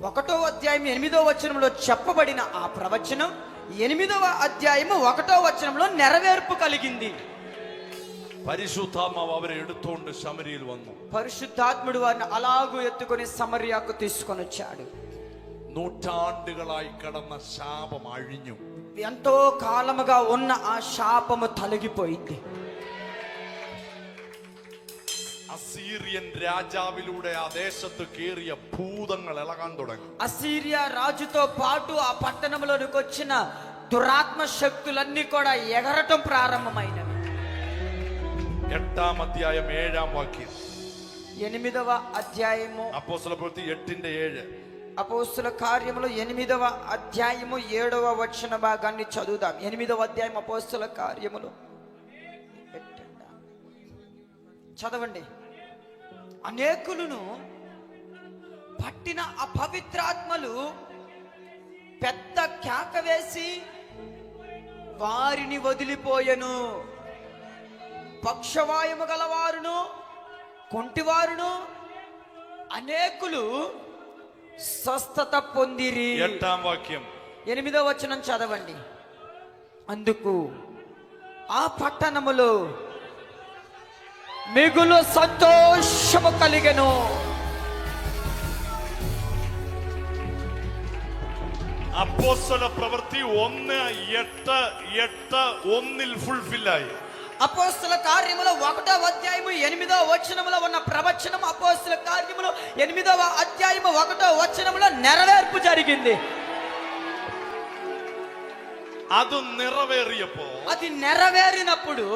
1వ అధ్యాయం 8వ వచనంలో చెప్పబడిన ఆ ప్రవచనం 8వ అధ్యాయం 1వ వచనంలో నెరవేర్పు కలిగింది. പരിശുദ്ധാത്മാവ് അവരെ എടുത്തുകൊണ്ട് ശമരിയിൽ വന്നു. పరిశుద్ధాత్ముడు వారిని అలాగూ ఎత్తుకొని సమరయాకు తీసుకొని వచ్చాడు. നൂറ്റാണ്ടുകളായി കടന്ന ശാപം അഴിഞ്ഞു. ఎంతో కాలముగా ఉన్న ఆ శాపము తొలగిపోయింది. അസീറിയൻ രാജാവിലൂടെ ആ ദേശത്ത് കേറിയ ഭൂതങ്ങൾ ഇളകാൻ തുടങ്ങി. అసీరియా రాజుతో పాటు ఆ పట్టణంలోనికి వచ్చిన దురాత్మ శక్తులన్నీ కూడా ఎగరటం ప్రారంభమైనవి. 8-ാം അധ്യായം 7-ാം വാക്യം. 8వ అధ్యాయము അപ്പോസ്തല പ്രവൃത്തി 8:7. అపోస్తల కార్యములు 8వ అధ్యాయము 7వ వచన భాగాన్ని చదువుదాం. 8వ అధ్యాయం అపోస్తల కార్యములు చదవండి. అనేకులను పట్టిన అపవిత్రాత్మలు పెద్ద కేక వేసి వారిని వదిలిపోయెను. పక్షవాయము గలవారును కొంటివారును అనేకులు స్వస్థత పొందిరి. 8-ాం వాక్యం 8వ వచనం చదవండి. అందుకు ఆ పట్టణములో మిగులు సంతోషము కలిగెను. അപ്പോസ്തല പ്രവൃത്തി 1:8 ഫുൾഫില്ലായി. అపోస్తల కార్యములో 1వ అధ్యాయము 8వ వచనములో ఉన్న ప్రవచనం అపోస్తల కార్యములో 8వ అధ్యాయము 1వ వచనములో నెరవేర్పు జరిగింది. അത് നിറവേറിയപ്പോ అది నెరవేరినప్పుడు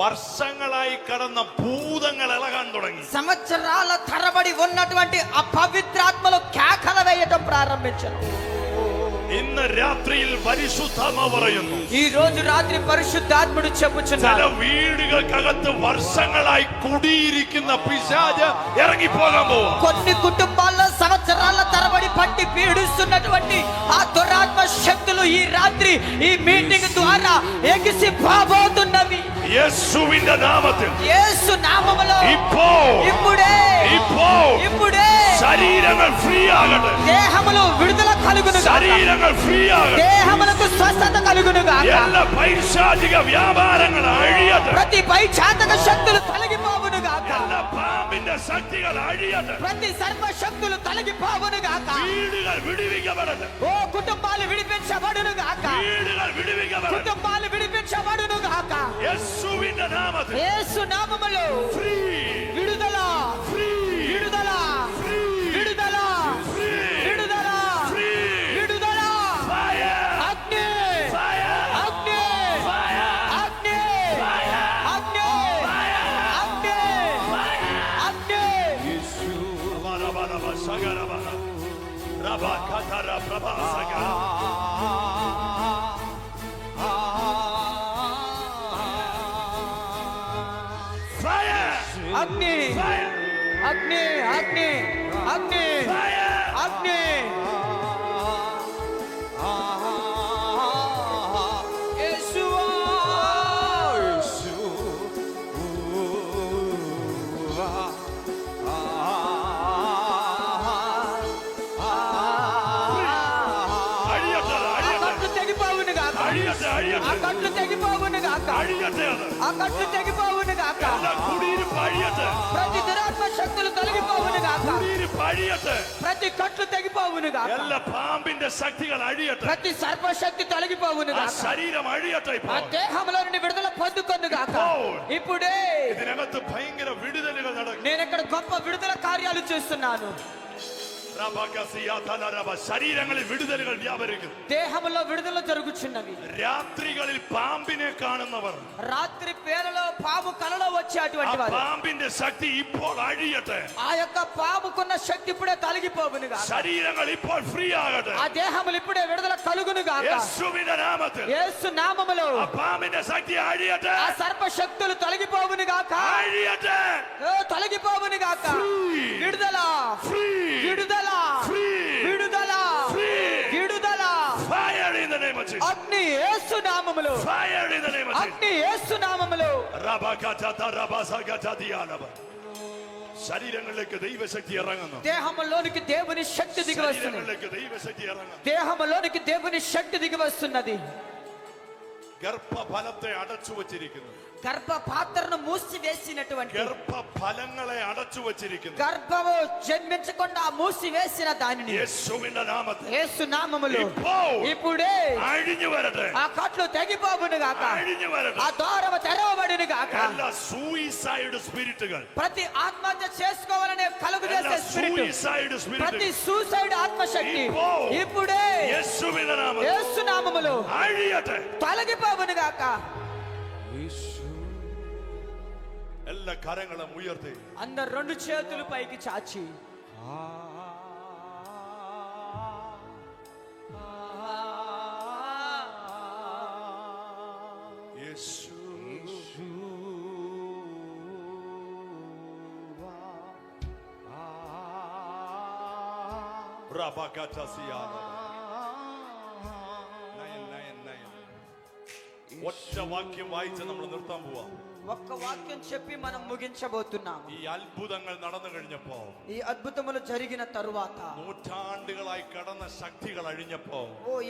വർഷങ്ങളായി കടന്ന ഭൂതങ്ങൾ ഇളകാൻ തുടങ്ങി. సంవత్సరాల తరబడి ఉన్నటువంటి అపవిత్రాత్మలు కేకలు వేయటం ప్రారంభించారు. ഇന്ന് രാത്രിയിൽ പരിശുദ്ധാത്മാവ് പറയുന്നു, ఈ రోజు రాత్రి పరిశుద్ధాత్ముడు ചില చెప్పుచున్నాడు, വീടുകൾക്കകത്ത് വർഷങ്ങളായി കുടിയിരിക്കുന്ന പിശാച് ഇറങ്ങിപ്പോകാൻ പോവാ. కొన్ని కుటుంబాల్లో సంవత్సరాల తరబడి పట్టి పీడిస్తున్నటువంటి ఆ దురాత్మ శక్తులు ఈ రాత్రి ఈ మీటింగ్ ద్వారా ఎగిసి పోబోతున్నవి. യേശുവിന്റെ നാമത്തിൽ యేసు నామములో ఇప్పుడే ശരീരങ്ങൾ ഫ്രീ ആകട്ടെ. దేహములు విడుదల కలుగును గాక. ശരീരങ്ങൾ ഫ്രീ ആകട്ടെ. దేహములకు స్వస్థత కలుగును గాక. എല്ലാ പൈശാചിക വ്യാപാരങ്ങൾ അഴിയട്ടെ. ప్రతి పైచాతక శక్తులు తొలగిపోవును గాక. എല്ലാ പാമ്പിന്റെ ശക്തികൾ അഴിയട്ടെ. ప్రతి సర్వ శక్తులు తొలగిపోవును గాక. വീടുകൾ വിടുവിക്കപ്പെടട്ടെ. ఓ కుటుంబాలు విడిపించబడును గాక. വീടുകൾ വിടുവിക്കപ്പെടട്ടെ. కుటుంబాలు విడిపించబడును గాక. യേശുവിന്റെ നാമത്തിൽ యేసు నామములో ഫ്രീ విడుదల ഫ്രീ విడుదల ഫ്രീ విడుదల ഫ്രീ విడుదల ഫ്രീ విడుదల ഫയർ అగ్ని ഫയർ అగ్ని ഫയർ అగ్ని ఫయర్ అగ్ని అగ్ని అగ్ని യേശു വരവരവ സഗരവ రబ కథర ప్రభ సగర ఫయర్ అగ్ని ఫయర్ అగ్ని అగ్ని అగ్ని ఫయర్ అగ్ని యేసువా അഴിയട്ടെ ఆ కట్లు తెగిపోవును గాక. അഴിയട്ടെ ఆ അഴിയട്ടെ కట్లు తెగిపోవును గాక. അഴിയട്ടെ അത് ఆ కట్లు తెగిపోవును గాక. എല്ലാ കുടിയിരിപ്പ് അഴിയട്ടെ ప్రతి దురాత్మ శక్తులు తొలగిపోవును గాక. കുടിയിരിപ്പ് അഴിയട്ടെ ప్రతి కట్లు తెగిపోవును గాక. എല്ലാ പാമ്പിന്റെ శక్തികൾ അഴിയട്ടെ ప్రతి సర్పశక్తి తొలగిపోవును ആ గాక. ശരീരം അഴിയട്ടെ ఆ ഇപ്പോൾ దేహంలో నుండి విడుదల పొందుకొను గాక. ఇప్పుడే ഇതിനകത്ത് ഭയങ്കര വിടുതലുകൾ നടക്കും నేను ఇక్కడ గొప్ప విడుదల కార్యాలు చేస్తున్నాను. ശരീരങ്ങളിൽ വിടുതലുകൾ വ്യാപരിക്കുന്നു దేహంలో విడుదల జరుగుచున్నవి. രാത്രികളിൽ പാമ്പിനെ കാണുന്നവർ రాత్రి పేరలో పాము కలలో వచ్చే ആ అటువంటి వారు പാമ്പിന്റെ ശക്തി ഇപ്പോൾ അഴിയട്ടെ ఆ యొక్క పాముకున్న శక్తి ఇప్పుడే తొలగిపోవును గాక. ശരീരങ്ങൾ ഇപ്പോൾ ഫ്രീ ആകട്ടെ ఆ దేహములు ఇప్పుడే విడుదల కలుగును గాక. യേശുവിന്റെ നാമത്തിൽ యేసు నామములో ആ പാമ്പിന്റെ ശക്തി അഴിയട്ടെ ఆ సర్ప శక్తులు తొలగిపోవును గాక. അഴിയട്ടെ తొలగిపోవును గాక. విడుదల ഫ്രീ విడుదల ഫ്രീ విడుదల ఫ్రీ విడుదల fire in the name of Jesus అగ్ని యేసు నామములో fire in the name of Jesus అగ్ని యేసు నామములో rabakata rabasagata dialaba ശരീരങ്ങളിലേക്ക് ദൈവശക്തി ഇറങ്ങുന്നു దేహములోనికి దేవుని శక్తి దిగి వస్తున్నది. ശരീരങ്ങളിലേക്ക് ദൈവശക്തി ഇറങ്ങുന്നു దేహములోనికి దేవుని శక్తి దిగి వస్తున్నది. ഗർഭഫലത്തെ അടച്ചു വച്ചിരിക്കുന്നു గర్భ పాత్రను మూసివేసినటువంటి ഗർഭഫലങ്ങളെ അടച്ചു വച്ചിരിക്കുന്നു గర్భము జన్మించకుండా మూసివేసిన దానిని യേശുവിന്റെ നാമത്തിൽ యేసు నామములో ഇപ്പോൾ ఇప్పుడే അഴിഞ്ഞു വരട്ടെ ఆ కట్లు తెగిపోవును గాక. അഴിഞ്ഞു వరട്ടെ ఆ ద్వారము తెరవబడును గాక. എല്ലാ സൂയിസൈഡ് സ്പിരിറ്റുകൾ ప్రతి ఆత్మహత్య చేసుకోవాలనే కలుగు എല്ലാ చేసే స్పిరిట్, സൂയിസൈഡ് ప్రతి സ്പിരിറ്റുകൾ సూసైడ్ ఆత్మశక్తి ఇప్పుడే യേശുവിന്റെ നാമത്തിൽ యేసు నామములో അഴിയട്ടെ తొలగిపోవును గాక. എല്ലാ കരങ്ങളും ഉയർത്തി అందరు రెండు చేతులు పైకి చాచి യേശു ഒറ്റ വാക്യം വായിച്ച് നമ്മൾ നിർത്താൻ പോവാ. ఒక్క వాక్యం చెప్పి మనం ముగించబోతున్నాము. ഈ അത്ഭുതങ്ങൾ നടന്നു കഴിഞ്ഞപ്പോ ఈ అద్భుతములు జరిగిన తరువాత നൂറ്റാണ്ടുകളായി കടന്ന ശക്തികൾ അഴിഞ്ഞപ്പോ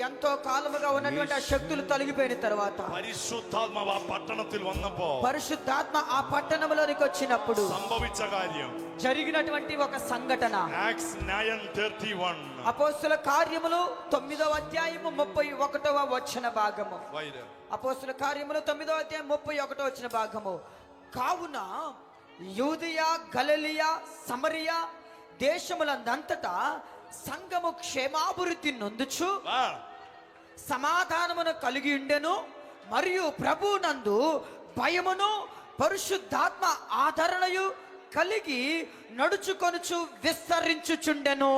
ఎంతో కాలముగా ఉన్నటువంటి ఆ శక్తులు తొలగిపోయిన తర్వాత പരിശുദ്ധാത്മാവ് ആ പട്ടണത്തിൽ വന്നപ്പോ పరిశుద్ధాత్మ ఆ పట్టణంలోనికి వచ్చినప్పుడు സംഭവിച്ച കാര്യം జరిగినటువంటి ఒక సంఘటన ആക്ട്സ് 9:31 అపోస్తుల కార్యములు 9వ అధ్యాయము 31వ వచన భాగము. വൈര് అపోస్తుల కార్యములు 9వ అధ్యాయం 31వ వచన భాగము. కావున యూదయ గలిలయ సమరయ దేశములందంతటా సంఘము క్షేమాభివృద్ధి నొందుచు ആ సమాధానమును కలిగి ఉండెను మరియు ప్రభునందు భయమును పరిశుద్ధాత్మ ఆదరణయు కలిగి నడుచుకొనుచు విస్తరించుచుండెను.